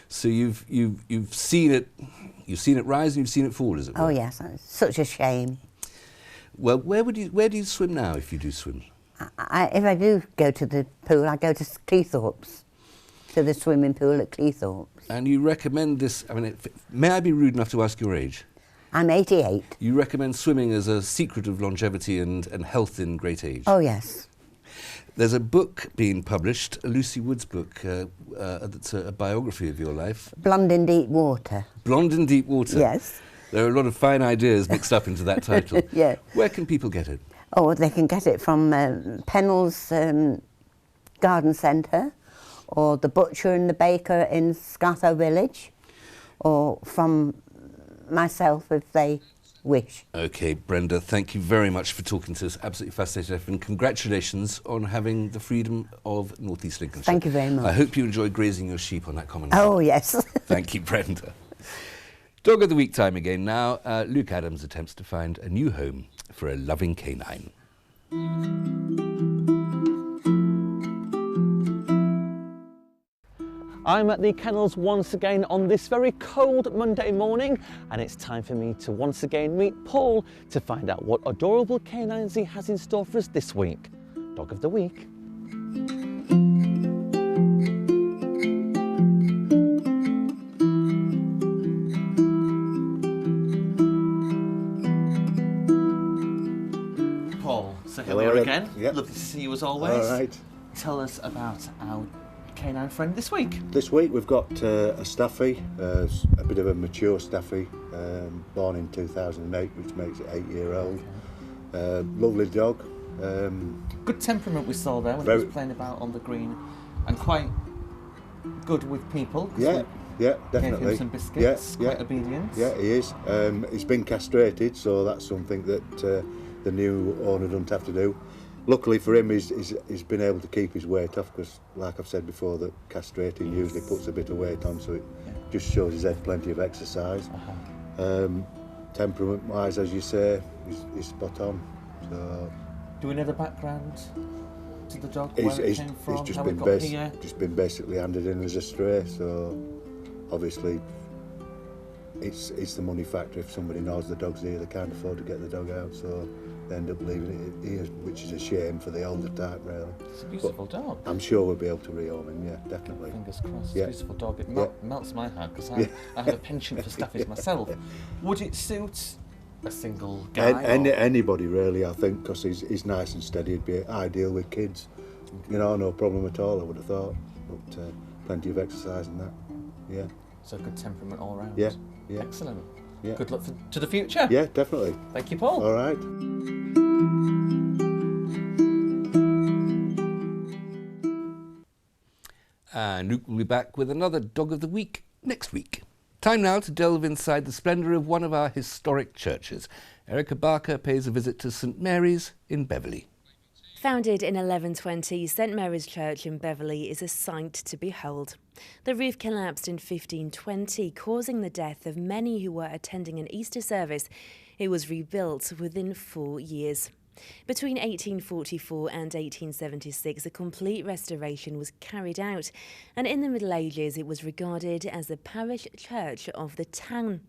So you've seen it rise and you've seen it fall, is it? Oh yes, it's such a shame. Well, where do you swim now if you do swim? If I do go to the pool, I go to Cleethorpes, to the swimming pool at Cleethorpes. And you recommend this, I mean, may I be rude enough to ask your age? I'm 88. You recommend swimming as a secret of longevity and health in great age? Oh yes. There's a book being published, a Lucy Wood's book, that's a biography of your life. Blonde in Deep Water. Blonde in Deep Water. Yes. There are a lot of fine ideas mixed up into that title. Yeah. Where can people get it? Oh, they can get it from Pennell's Garden Centre, or the butcher and the baker in Scartho Village, or from myself if they wish. OK, Brenda, thank you very much for talking to us. Absolutely fascinating. And congratulations on having the freedom of North East Lincolnshire. Thank you very much. I hope you enjoy grazing your sheep on that common. Oh, yes. Thank you, Brenda. Dog of the Week time again now. Luke Adams attempts to find a new home for a loving canine. I'm at the kennels once again on this very cold Monday morning, and it's time for me to once again meet Paul to find out what adorable canines he has in store for us this week. Dog of the Week. Paul, so here we are again. Yep. Lovely to see you as always. All right. Tell us about our canine friend this week. This week we've got a Staffy, a bit of a mature Staffy, born in 2008, which makes it 8-year-old. Lovely dog. Good temperament we saw there when he was playing about on the green, and quite good with people. Yeah, definitely. Gave him some biscuits, quite obedient. Yeah, he is. He's been castrated, so that's something that the new owner doesn't have to do. Luckily for him, he's been able to keep his weight off, because, like I've said before, that castrating usually puts a bit of weight on, so it just shows he's had plenty of exercise. Temperament-wise, as you say, he's spot on. So do we know the background to the dog, he's, where it came from, he's just how been it got here? Just been basically handed in as a stray, so obviously it's the money factor. If somebody knows the dog's here, they can't afford to get the dog out, so they end up leaving it here, which is a shame for the older type, really. It's a beautiful dog. I'm sure we'll be able to rehome him, yeah, definitely. Fingers crossed. Yeah. Beautiful dog. It melts my heart, because Yeah. I have a penchant for staffies myself. Would it suit a single guy? Anybody, really, I think, because he's nice and steady. He'd be ideal with kids. You know, no problem at all, I would have thought. But plenty of exercise and that, yeah. So good temperament all round. Yeah. Excellent. Yeah. Good luck to the future. Yeah, definitely. Thank you, Paul. All right. And Luke will be back with another Dog of the Week next week. Time now to delve inside the splendour of one of our historic churches. Erica Barker pays a visit to St Mary's in Beverley. Founded in 1120, St Mary's Church in Beverley is a sight to behold. The roof collapsed in 1520, causing the death of many who were attending an Easter service. It was rebuilt within 4 years. Between 1844 and 1876, a complete restoration was carried out, and in the Middle Ages it was regarded as the parish church of the town.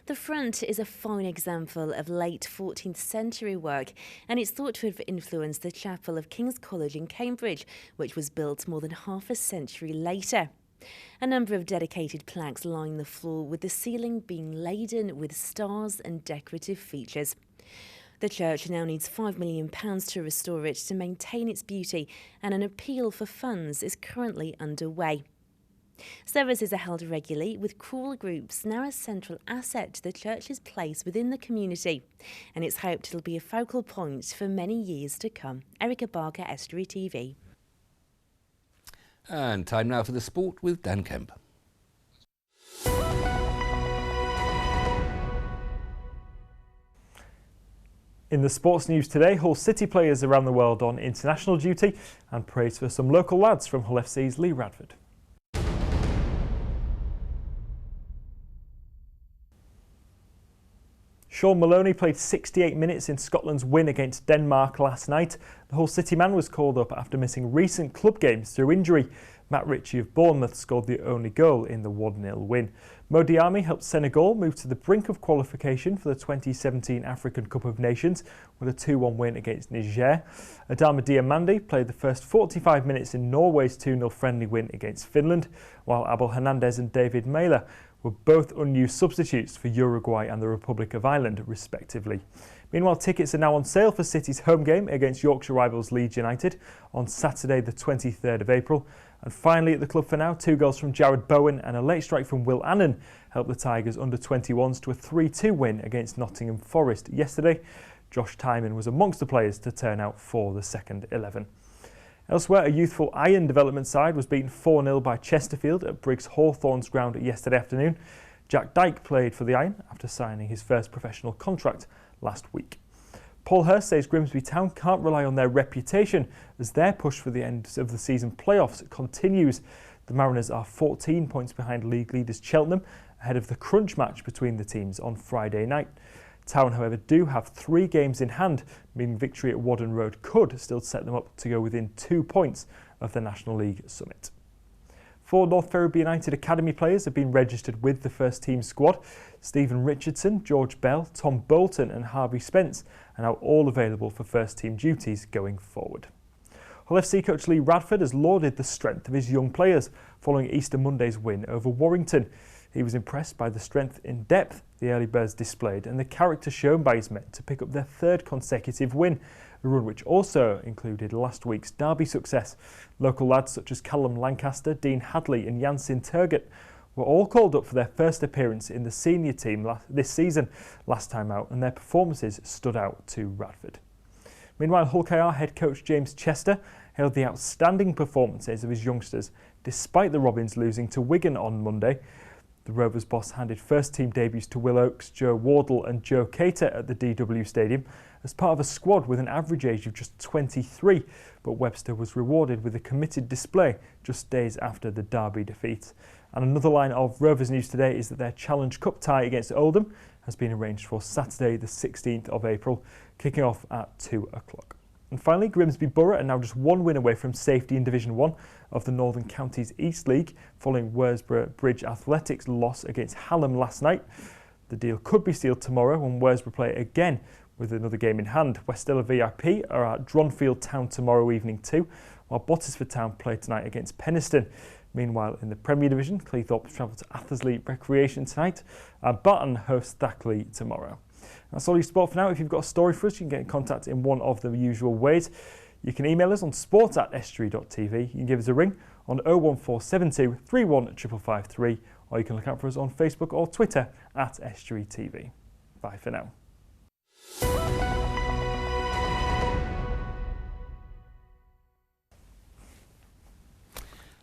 The front is a fine example of late 14th century work, and it's thought to have influenced the chapel of King's College in Cambridge, which was built more than half a century later. A number of dedicated plaques line the floor, with the ceiling being laden with stars and decorative features. The church now needs £5 million to restore it to maintain its beauty, and an appeal for funds is currently underway. Services are held regularly, with crawler groups now a central asset to the church's place within the community. And it's hoped it'll be a focal point for many years to come. Erica Barker, Estuary TV. And time now for the sport with Dan Kemp. In the sports news today, Hull City players around the world on international duty, and praise for some local lads from Hull FC's Lee Radford. Sean Maloney played 68 minutes in Scotland's win against Denmark last night. The Hull City man was called up after missing recent club games through injury. Matt Ritchie of Bournemouth scored the only goal in the 1-0 win. Mo Diame helped Senegal move to the brink of qualification for the 2017 African Cup of Nations with a 2-1 win against Niger. Adama Diamandi played the first 45 minutes in Norway's 2-0 friendly win against Finland, while Abel Hernandez and David Mailer were both unused substitutes for Uruguay and the Republic of Ireland, respectively. Meanwhile, tickets are now on sale for City's home game against Yorkshire rivals Leeds United on Saturday the 23rd of April. And finally at the club for now, 2 goals from Jared Bowen and a late strike from Will Annan helped the Tigers under-21s to a 3-2 win against Nottingham Forest yesterday. Josh Tyman was amongst the players to turn out for the second 11. Elsewhere, a youthful Iron development side was beaten 4-0 by Chesterfield at Briggs Hawthorns ground yesterday afternoon. Jack Dyke played for the Iron after signing his first professional contract last week. Paul Hurst says Grimsby Town can't rely on their reputation as their push for the end of the season playoffs continues. The Mariners are 14 points behind league leaders Cheltenham ahead of the crunch match between the teams on Friday night. Town, however, do have 3 games in hand, meaning victory at Whaddon Road could still set them up to go within 2 points of the National League summit. 4 North Ferriby United Academy players have been registered with the first team squad. Stephen Richardson, George Bell, Tom Bolton and Harvey Spence are now all available for first team duties going forward. Hull FC coach Lee Radford has lauded the strength of his young players following Easter Monday's win over Warrington. He was impressed by the strength in depth the early birds displayed and the character shown by his men to pick up their 3rd consecutive win, a run which also included last week's derby success. Local lads such as Callum Lancaster, Dean Hadley and Jansin Turgott were all called up for their first appearance in the senior team this season last time out, and their performances stood out to Radford. Meanwhile, Hull KR head coach James Chester hailed the outstanding performances of his youngsters despite the Robins losing to Wigan on Monday. The Rovers boss handed first team debuts to Will Oakes, Joe Wardle and Joe Cater at the DW Stadium as part of a squad with an average age of just 23, but Webster was rewarded with a committed display just days after the Derby defeat. And another line of Rovers news today is that their Challenge Cup tie against Oldham has been arranged for Saturday the 16th of April, kicking off at 2 o'clock. And finally, Grimsby Borough are now just 1 win away from safety in Division 1 of the Northern Counties East League, following Worsborough Bridge Athletics' loss against Hallam last night. The deal could be sealed tomorrow when Worsborough play again with another game in hand. Westella VIP are at Dronfield Town tomorrow evening too, while Bottisford Town play tonight against Penistone. Meanwhile, in the Premier Division, Cleethorpes travel to Athersley Recreation tonight, and Barton hosts Thackley tomorrow. That's all your sport for now. If you've got a story for us, you can get in contact in one of the usual ways. You can email us on sport@estuary.tv. You can give us a ring on 01472 31 553, or you can look out for us on Facebook or Twitter @Estuary TV. Bye for now.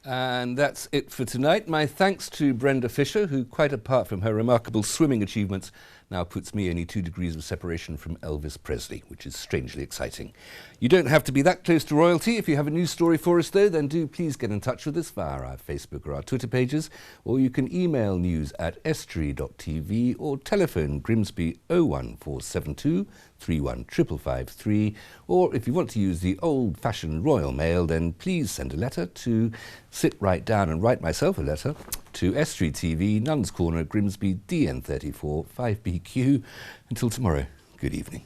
And that's it for tonight. My thanks to Brenda Fisher, who, quite apart from her remarkable swimming achievements, now puts me only 2 degrees of separation from Elvis Presley, which is strangely exciting. You don't have to be that close to royalty. If you have a news story for us, though, then do please get in touch with us via our Facebook or our Twitter pages, or you can email news@estuary.tv or telephone Grimsby 01472 31 553, or if you want to use the old-fashioned Royal Mail, then please send a letter to sit right down and write myself a letter to Estuary TV, Nuns Corner, Grimsby, DN34 5BQ. Until tomorrow, good evening.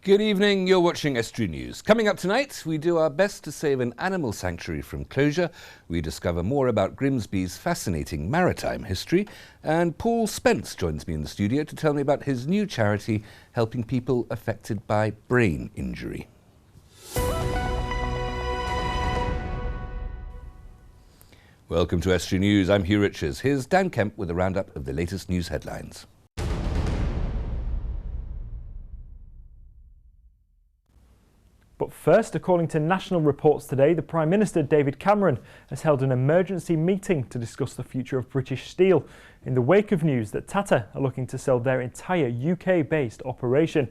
Good evening, you're watching Estuary News. Coming up tonight, we do our best to save an animal sanctuary from closure. We discover more about Grimsby's fascinating maritime history. And Paul Spence joins me in the studio to tell me about his new charity helping people affected by brain injury. Welcome to Estuary News. I'm Hugh Richards. Here's Dan Kemp with a roundup of the latest news headlines. But first, according to national reports today, the Prime Minister, David Cameron, has held an emergency meeting to discuss the future of British Steel in the wake of news that Tata are looking to sell their entire UK-based operation.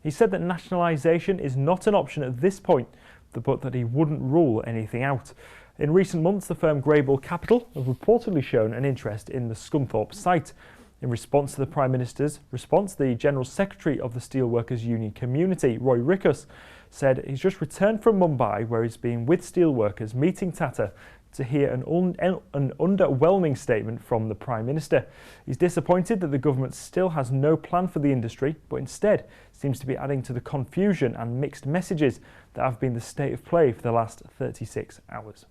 He said that nationalisation is not an option at this point, but that he wouldn't rule anything out. In recent months, the firm Greybull Capital have reportedly shown an interest in the Scunthorpe site. In response to the Prime Minister's response, the General Secretary of the Steelworkers Union Community, Roy Rickus, said he's just returned from Mumbai, where he's been with steelworkers meeting Tata to hear an underwhelming statement from the Prime Minister. He's disappointed that the government still has no plan for the industry, but instead seems to be adding to the confusion and mixed messages that have been the state of play for the last 36 hours.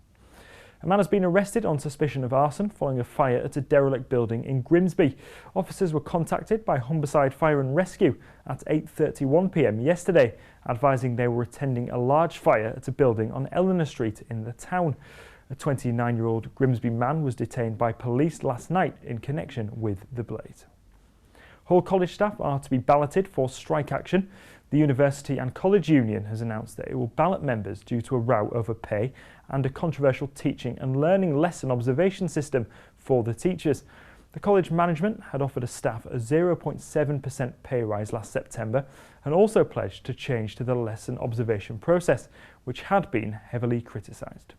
A man has been arrested on suspicion of arson following a fire at a derelict building in Grimsby. Officers were contacted by Humberside Fire and Rescue at 8:31 p.m. yesterday, advising they were attending a large fire at a building on Eleanor Street in the town. A 29-year-old Grimsby man was detained by police last night in connection with the blaze. Hull College staff are to be balloted for strike action. The University and College Union has announced that it will ballot members due to a row over pay and a controversial teaching and learning lesson observation system for the teachers. The college management had offered a staff a 0.7% pay rise last September and also pledged to change to the lesson observation process, which had been heavily criticised.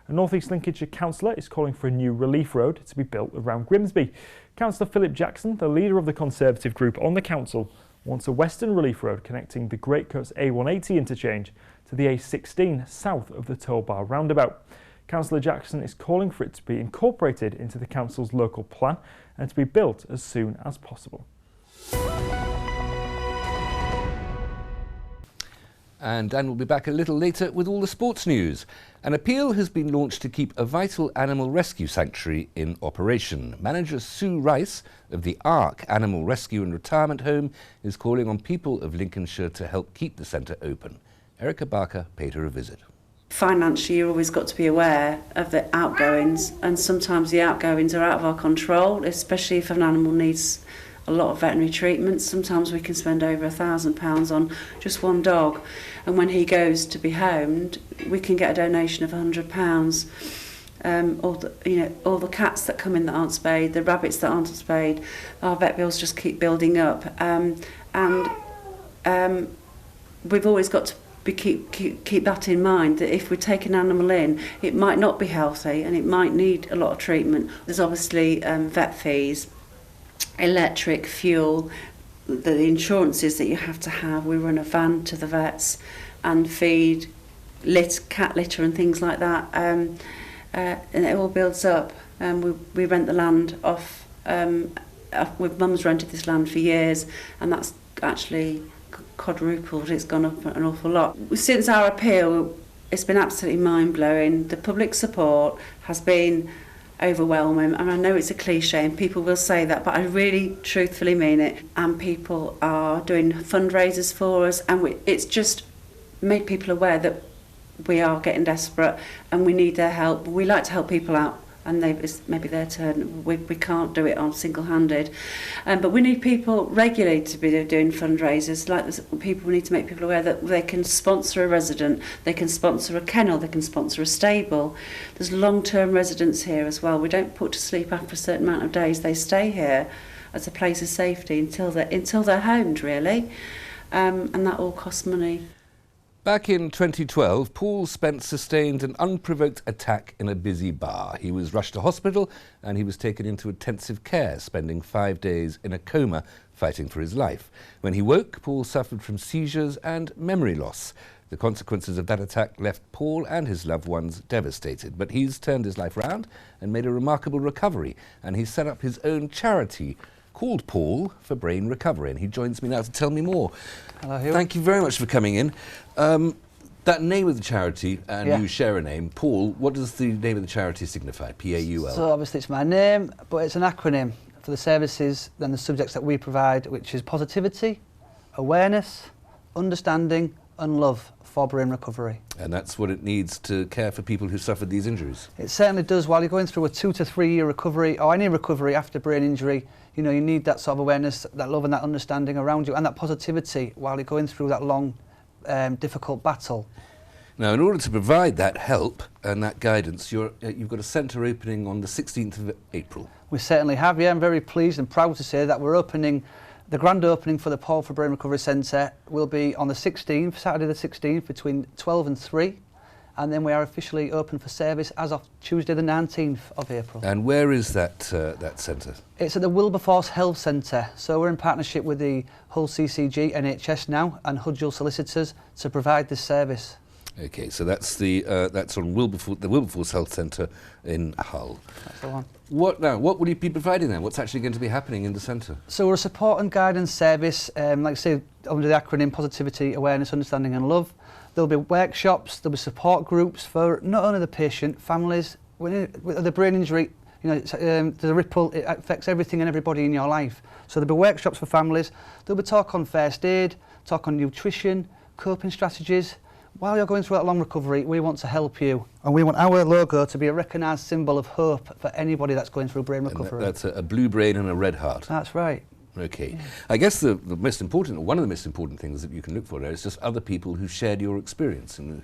A North East Lincolnshire councillor is calling for a new relief road to be built around Grimsby. Councillor Philip Jackson, the leader of the Conservative group on the council, wants a western relief road connecting the Greatcoats A180 interchange to the A16 south of the Toll Bar roundabout. Councillor Jackson is calling for it to be incorporated into the council's local plan and to be built as soon as possible. And Dan will be back a little later with all the sports news. An appeal has been launched to keep a vital animal rescue sanctuary in operation. Manager Sue Rice of the Ark Animal Rescue and Retirement Home is calling on people of Lincolnshire to help keep the centre open. Erica Barker paid her a visit. Financially, you've always got to be aware of the outgoings, and sometimes the outgoings are out of our control, especially if an animal needs a lot of veterinary treatment. Sometimes we can spend over £1,000 on just one dog, and when he goes to be homed, we can get a donation of £100. All the cats that come in that aren't spayed, the rabbits that aren't spayed, our vet bills just keep building up, we've always got to keep that in mind, that if we take an animal in, it might not be healthy and it might need a lot of treatment. There's obviously vet fees, electric, fuel, the insurances that you have to have. We run a van to the vets and feed, cat litter and things like that, and it all builds up. We rent the land off, Mum's rented this land for years, and that's actually quadrupled. It's gone up an awful lot. Since our appeal, it's been absolutely mind-blowing. The public support has been overwhelming, and I know it's a cliche and people will say that, but I really truthfully mean it. And people are doing fundraisers for us, and it's just made people aware that we are getting desperate and we need their help. We like to help people out, and it's maybe their turn. We can't do it on single-handed, but we need people regularly to be doing fundraisers. Like this, we need to make people aware that they can sponsor a resident, they can sponsor a kennel, they can sponsor a stable. There's long-term residents here as well. We don't put to sleep after a certain amount of days. They stay here as a place of safety until they're homed, really, and that all costs money. Back in 2012, Paul Spence sustained an unprovoked attack in a busy bar. He was rushed to hospital and he was taken into intensive care, spending 5 days in a coma fighting for his life. When he woke, Paul suffered from seizures and memory loss. The consequences of that attack left Paul and his loved ones devastated, but he's turned his life around and made a remarkable recovery, and he's set up his own charity called Paul for brain recovery, and he joins me now to tell me more. Hello, Hugh. Thank you very much for coming in. That name of the charity, and you share a name, Paul, what does the name of the charity signify, P-A-U-L? So obviously it's my name, but it's an acronym for the services and the subjects that we provide, which is positivity, awareness, understanding and love for brain recovery. And that's what it needs to care for people who suffered these injuries? It certainly does. While you're going through a 2 to 3 year recovery, or any recovery after brain injury, you know, you need that sort of awareness, that love and that understanding around you, and that positivity while you're going through that long, difficult battle. Now, in order to provide that help and that guidance, you've got a centre opening on the 16th of April. We certainly have, yeah. I'm very pleased and proud to say that we're opening, the grand opening for the Paul for Brain Recovery Centre will be on the 16th, Saturday the 16th, between 12 and 3. And then we are officially open for service as of Tuesday the 19th of April. And where is that centre? It's at the Wilberforce Health Centre. So we're in partnership with the Hull CCG, NHS now, and Hudgell Solicitors to provide this service. Okay, so that's that's on the Wilberforce Health Centre in Hull. That's the one. What will you be providing then? What's actually going to be happening in the centre? So we're a support and guidance service, like I say, under the acronym Positivity, Awareness, Understanding and Love. There'll be workshops, there'll be support groups for not only the patient, families. With the brain injury, you know, the ripple, it affects everything and everybody in your life. So there'll be workshops for families. There'll be talk on first aid, talk on nutrition, coping strategies. While you're going through that long recovery, we want to help you. And we want our logo to be a recognised symbol of hope for anybody that's going through brain recovery. And that's a blue brain and a red heart. That's right. Okay. Yeah. I guess one of the most important things that you can look for there is just other people who shared your experience and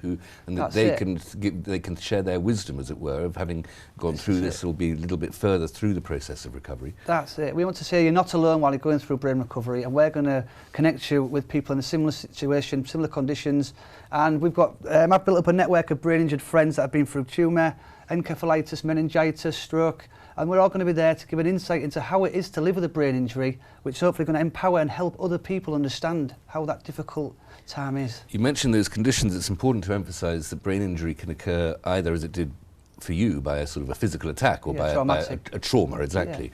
that they can share their wisdom, as it were, of having gone through this or be a little bit further through the process of recovery. That's it. We want to say you're not alone while you're going through brain recovery, and we're going to connect you with people in a similar situation, similar conditions. And we've got, I've built up a network of brain injured friends that have been through tumour, encephalitis, meningitis, stroke, and we're all going to be there to give an insight into how it is to live with a brain injury, which is hopefully going to empower and help other people understand how that difficult time is. You mentioned those conditions. It's important to emphasise that brain injury can occur either as it did for you by a sort of a physical attack or by a trauma, exactly,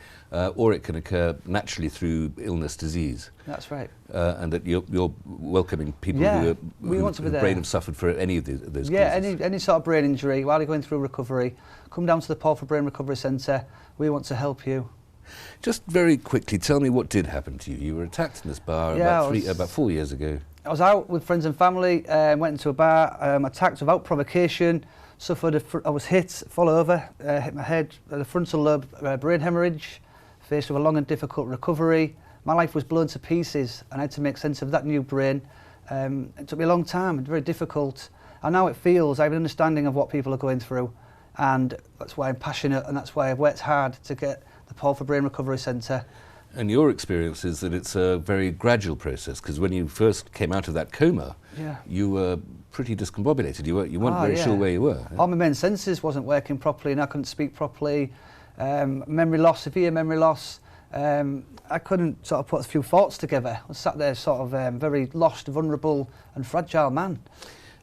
or it can occur naturally through illness, disease. That's right. And that you're welcoming people who brain have suffered for any of those causes. Yeah, any sort of brain injury, while you're going through recovery, come down to the Paul for Brain Recovery Centre. We want to help you. Just very quickly, tell me what did happen to you. You were attacked in this bar about 4 years ago. I was out with friends and family, went into a bar, attacked without provocation, I was hit, fall over, hit my head, the frontal lobe brain hemorrhage, faced with a long and difficult recovery. My life was blown to pieces and I had to make sense of that new brain. It took me a long time, very difficult. And now it feels, I have an understanding of what people are going through, and that's why I'm passionate and that's why I've worked hard to get the Paul for Brain Recovery Centre. And your experience is that it's a very gradual process, because when you first came out of that coma, you were pretty discombobulated. You weren't very sure where you were. All my main senses wasn't working properly and I couldn't speak properly. Memory loss, severe memory loss. I couldn't sort of put a few thoughts together. I was sat there sort of very lost, vulnerable and fragile man.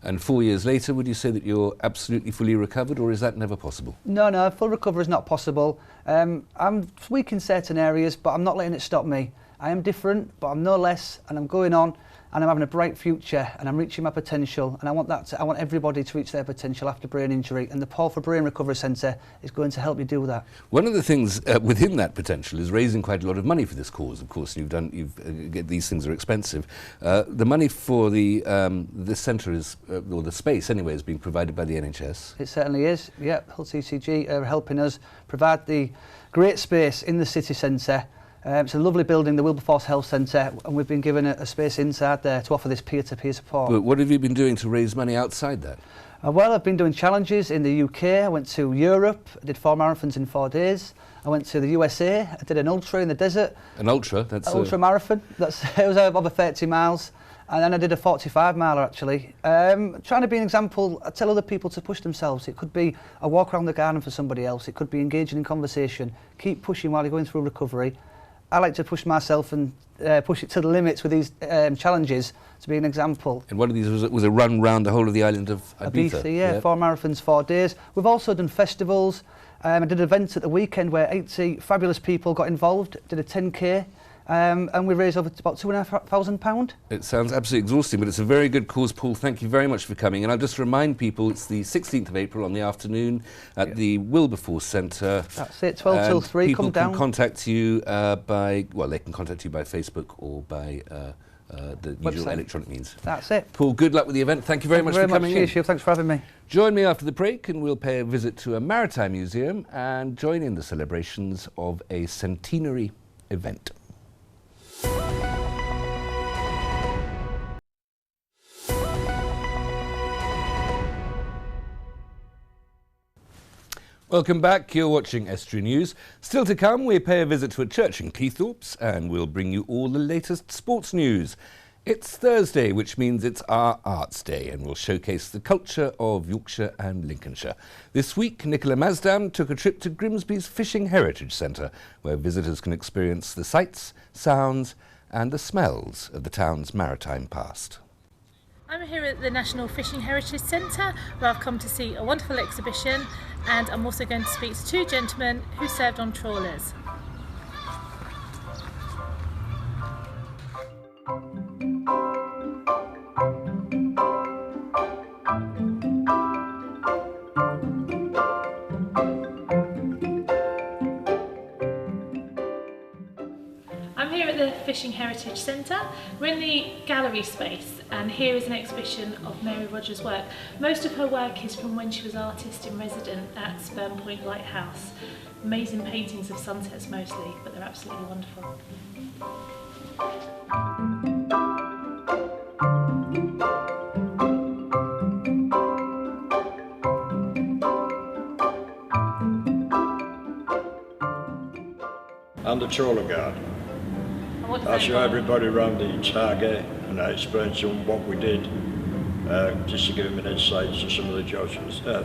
And 4 years later, would you say that you're absolutely fully recovered, or is that never possible? No, full recovery is not possible. I'm weak in certain areas, but I'm not letting it stop me. I am different, but I'm no less, and I'm going on, and I'm having a bright future, and I'm reaching my potential, and I want everybody to reach their potential after brain injury, and the Paul for Brain Recovery Centre is going to help you do that. One of the things within that potential is raising quite a lot of money for this cause. Of course, these things are expensive. The money for this centre is, or the space anyway, is being provided by the NHS. It certainly is. Yeah, Hull CCG are helping us provide the great space in the city centre. It's a lovely building, the Wilberforce Health Centre, and we've been given a space inside there to offer this peer-to-peer support. But what have you been doing to raise money outside that? Well, I've been doing challenges in the UK. I went to Europe, I did 4 marathons in 4 days. I went to the USA, I did an ultra in the desert. An ultra? That's an ultra marathon. It was over 30 miles. And then I did a 45 miler actually. Trying to be an example, I tell other people to push themselves. It could be a walk around the garden for somebody else. It could be engaging in conversation. Keep pushing while you're going through recovery. I like to push myself and push it to the limits with these challenges to be an example. And one of these was a run round the whole of the island of Ibiza? Ibiza, yeah, 4 marathons, 4 days. We've also done festivals. I did an event at the weekend where 80 fabulous people got involved, did a 10k, and we raised over about £2,500. It sounds absolutely exhausting, but it's a very good cause, Paul. Thank you very much for coming. And I'll just remind people, it's the 16th of April on the afternoon at the Wilberforce Centre. That's it, 12 till 3, come down. People can contact you they can contact you by Facebook or by the usual electronic means. That's it. Paul, good luck with the event. Thank you very much for coming in. Cheers, thanks for having me. Join me after the break and we'll pay a visit to a maritime museum and join in the celebrations of a centenary event. Welcome back, you're watching Estuary News. Still to come, we pay a visit to a church in Cleethorpes and we'll bring you all the latest sports news. It's Thursday, which means it's our Arts Day, and we'll showcase the culture of Yorkshire and Lincolnshire. This week, Nicola Masdam took a trip to Grimsby's Fishing Heritage Centre, where visitors can experience the sights, sounds and the smells of the town's maritime past. I'm here at the National Fishing Heritage Centre, where I've come to see a wonderful exhibition, and I'm also going to speak to two gentlemen who served on trawlers. I'm here at the Fishing Heritage Centre. We're in the gallery space, and here is an exhibition of Mary Rogers' work. Most of her work is from when she was artist in resident at Spurn Point Lighthouse. Amazing paintings of sunsets mostly, but they're absolutely wonderful. I'm the trawler guard. I show everybody around the target and I explain to them what we did, just to give them an insight to some of the jobs,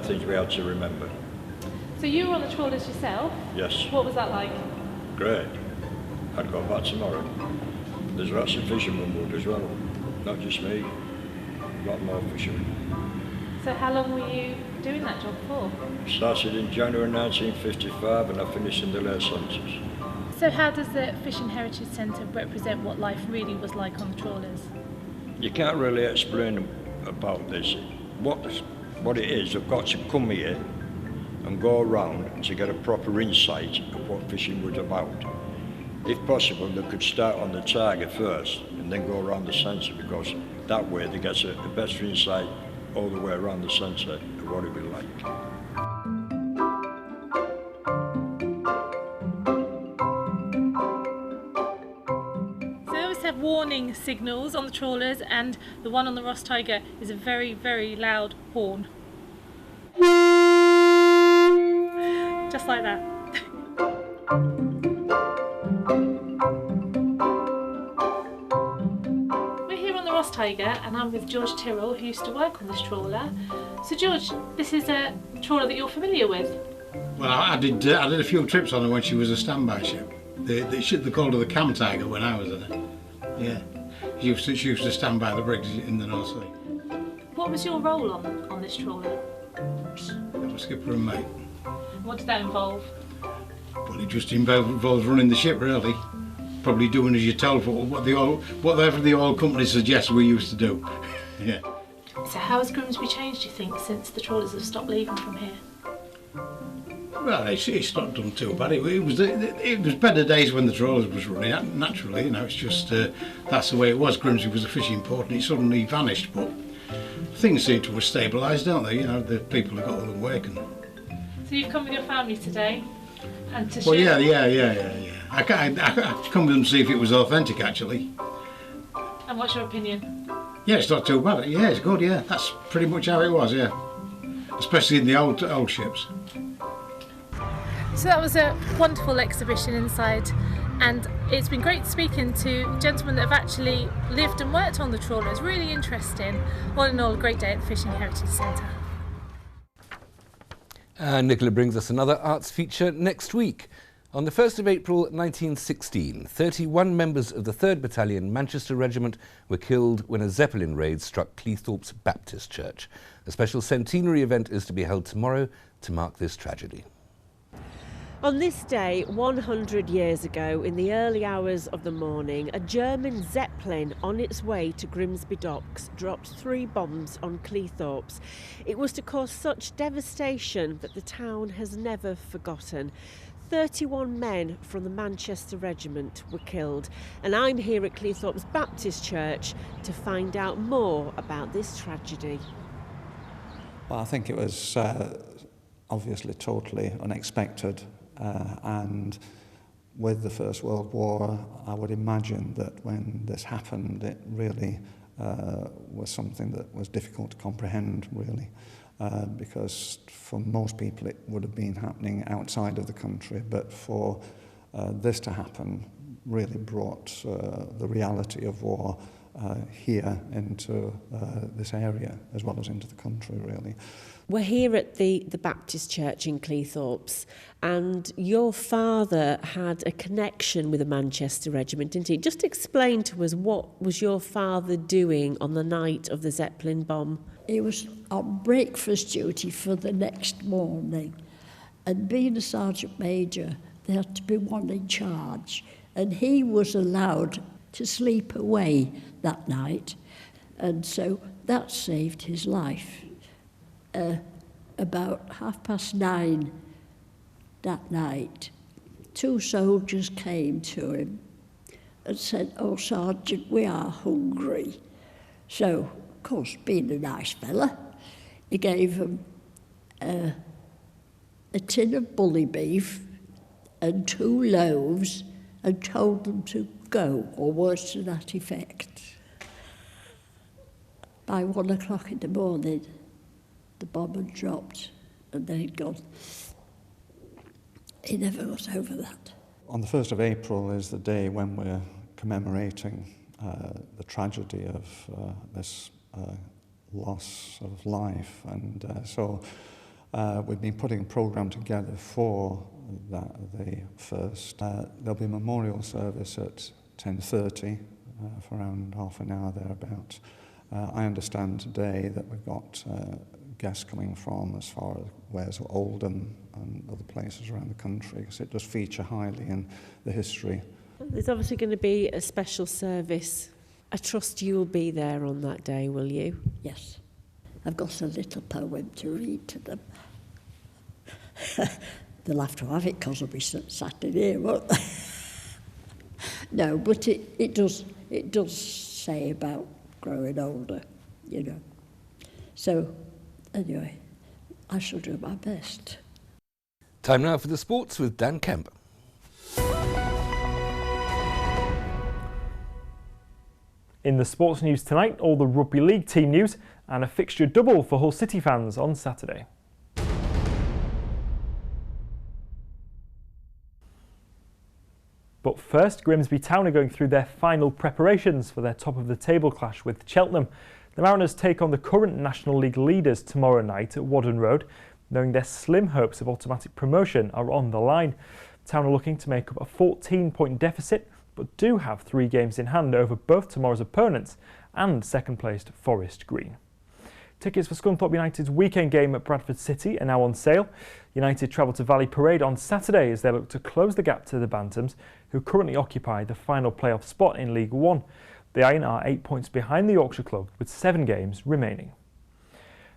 things we had to remember. So you were on the trawlers yourself? Yes. What was that like? Great. I'd go back tomorrow. There's lots of fishermen would as well, not just me, a lot more fishermen. So how long were you doing that job for? Started in January 1955 and I finished in the late 70s. So how does the Fishing Heritage Centre represent what life really was like on the trawlers? You can't really explain about this. What it is, I've got to come here and go around to get a proper insight of what fishing was about. If possible, they could start on the target first and then go around the centre, because that way they get a better insight all the way around the centre of what it would be like. Warning signals on the trawlers, and the one on the Ross Tiger is a very, very loud horn. Just like that. We're here on the Ross Tiger and I'm with George Tyrrell, who used to work on this trawler. So George, this is a trawler that you're familiar with? Well, I did a few trips on her when she was a standby ship. They called her the Cam Tiger when I was in it. Yeah, she used to stand by the brigs in the North Sea. What was your role on this trawler? I was skipper and mate. What did that involve? Well, it just involves running the ship, really. Probably doing as you're told, for whatever the oil company suggests we used to do. Yeah. So how has Grimsby changed, do you think, since the trawlers have stopped leaving from here? Well, it's not done too bad. It was better days when the trawlers was running, naturally, you know, it's just, that's the way it was. Grimsby was a fishing port and it suddenly vanished, but things seem to have stabilised, don't they? You know, the people have got them working. So you've come with your family today? And to well, share? Yeah. I come with them to see if it was authentic, actually. And what's your opinion? Yeah, it's not too bad. Yeah, it's good, yeah. That's pretty much how it was, yeah. Especially in the old ships. So that was a wonderful exhibition inside, and it's been great speaking to gentlemen that have actually lived and worked on the trawler. It's really interesting. All in all, a great day at the Fishing Heritage Centre. And Nicola brings us another arts feature next week. On the 1st of April 1916, 31 members of the 3rd Battalion Manchester Regiment were killed when a Zeppelin raid struck Cleethorpes Baptist Church. A special centenary event is to be held tomorrow to mark this tragedy. On this day, 100 years ago, in the early hours of the morning, a German Zeppelin on its way to Grimsby Docks dropped 3 bombs on Cleethorpes. It was to cause such devastation that the town has never forgotten. 31 men from the Manchester Regiment were killed, and I'm here at Cleethorpes Baptist Church to find out more about this tragedy. Well, I think it was obviously totally unexpected. And with the First World War, I would imagine that when this happened, it really was something that was difficult to comprehend, really, because for most people it would have been happening outside of the country, but for this to happen really brought the reality of war here into this area, as well as into the country, really. We're here at the Baptist Church in Cleethorpes, and your father had a connection with the Manchester Regiment, didn't he? Just explain to us, what was your father doing on the night of the Zeppelin bomb? He was on breakfast duty for the next morning, and being a sergeant major, there had to be one in charge, and he was allowed to sleep away that night, and so that saved his life. About 9:30 that night, 2 soldiers came to him and said, "Oh, Sergeant, we are hungry." So, of course, being a nice fella, he gave them a tin of bully beef and 2 loaves and told them to go, or words to that effect. By 1 o'clock in the morning, the bomb had dropped and they'd gone. He never got over that. On the 1st of April is the day when we're commemorating the tragedy of this loss of life, and so we've been putting a programme together for the first. There'll be a memorial service at 10:30 for around half an hour thereabout. I understand today that we've got guests coming from as far as Wales or Oldham and other places around the country, because it does feature highly in the history. There's obviously going to be a special service. I trust you'll be there on that day, will you? Yes. I've got a little poem to read to them. They'll have to have it because I'll be sat in here, won't they? No, but it does say about growing older, you know. So, anyway, I shall do my best. Time now for the sports with Dan Kemp. In the sports news tonight, all the Rugby League team news and a fixture double for Hull City fans on Saturday. But first, Grimsby Town are going through their final preparations for their top-of-the-table clash with Cheltenham. The Mariners take on the current National League leaders tomorrow night at Whaddon Road, knowing their slim hopes of automatic promotion are on the line. Town are looking to make up a 14-point deficit, but do have 3 games in hand over both tomorrow's opponents and second-placed Forest Green. Tickets for Scunthorpe United's weekend game at Bradford City are now on sale. United travel to Valley Parade on Saturday as they look to close the gap to the Bantams, who currently occupy the final playoff spot in League One. The Iron are 8 points behind the Yorkshire club with 7 games remaining.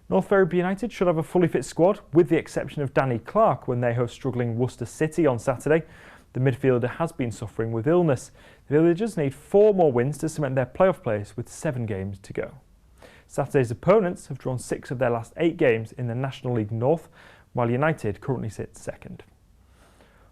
North Ferriby United should have a fully fit squad, with the exception of Danny Clark when they host struggling Worcester City on Saturday. The midfielder has been suffering with illness. The Villagers need 4 more wins to cement their playoff place with 7 games to go. Saturday's opponents have drawn 6 of their last 8 games in the National League North, while United currently sits second.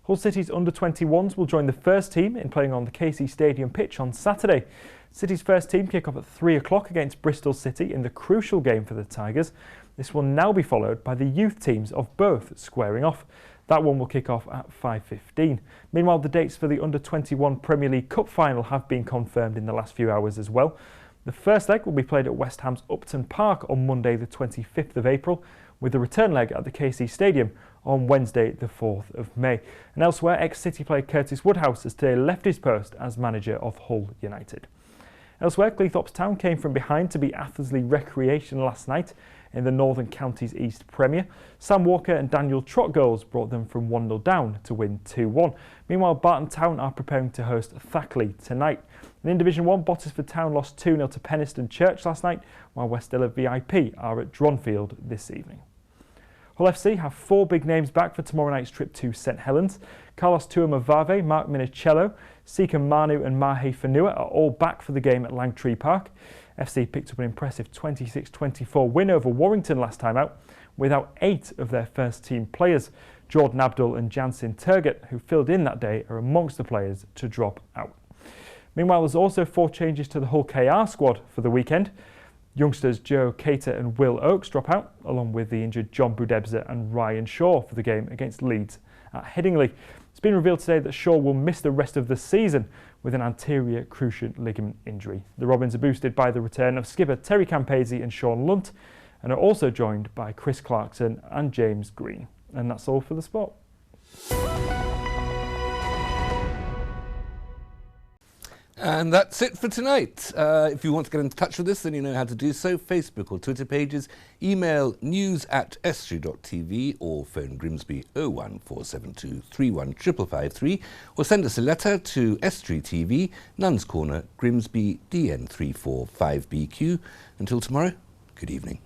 Hull City's under-21s will join the first team in playing on the KC Stadium pitch on Saturday. City's first team kick off at 3 o'clock against Bristol City in the crucial game for the Tigers. This will now be followed by the youth teams of both squaring off. That one will kick off at 5:15. Meanwhile, the dates for the under-21 Premier League Cup final have been confirmed in the last few hours as well. The first leg will be played at West Ham's Upton Park on Monday the 25th of April, with the return leg at the KC Stadium on Wednesday the 4th of May. And elsewhere, ex-City player Curtis Woodhouse has today left his post as manager of Hull United. Elsewhere, Cleethorpes Town came from behind to beat Athersley Recreation last night in the Northern Counties East Premier. Sam Walker and Daniel Trott goals brought them from 1-0 down to win 2-1. Meanwhile, Barton Town are preparing to host Thackley tonight. And in Division 1, Bottisford Town lost 2-0 to Penistone Church last night, while West Dilla VIP are at Dronfield this evening. Hull FC have 4 big names back for tomorrow night's trip to St Helens. Carlos Tuamavave, Mark Minicello, Sika Manu and Mahe Fanua are all back for the game at Langtree Park. FC picked up an impressive 26-24 win over Warrington last time out, without 8 of their first team players. Jordan Abdul and Jansen Turgott, who filled in that day, are amongst the players to drop out. Meanwhile, there's also 4 changes to the Hull KR squad for the weekend. Youngsters Joe Cater and Will Oakes drop out, along with the injured John Budebza and Ryan Shaw for the game against Leeds at Headingley. It's been revealed today that Shaw will miss the rest of the season with an anterior cruciate ligament injury. The Robins are boosted by the return of skipper Terry Campese and Sean Lunt, and are also joined by Chris Clarkson and James Green. And that's all for the sport. And that's it for tonight. If you want to get in touch with us, then you know how to do so. Facebook or Twitter pages, email news@estuary.tv or phone Grimsby 01472 31 553, or send us a letter to Estuary TV, Nuns Corner, Grimsby DN345BQ. Until tomorrow, good evening.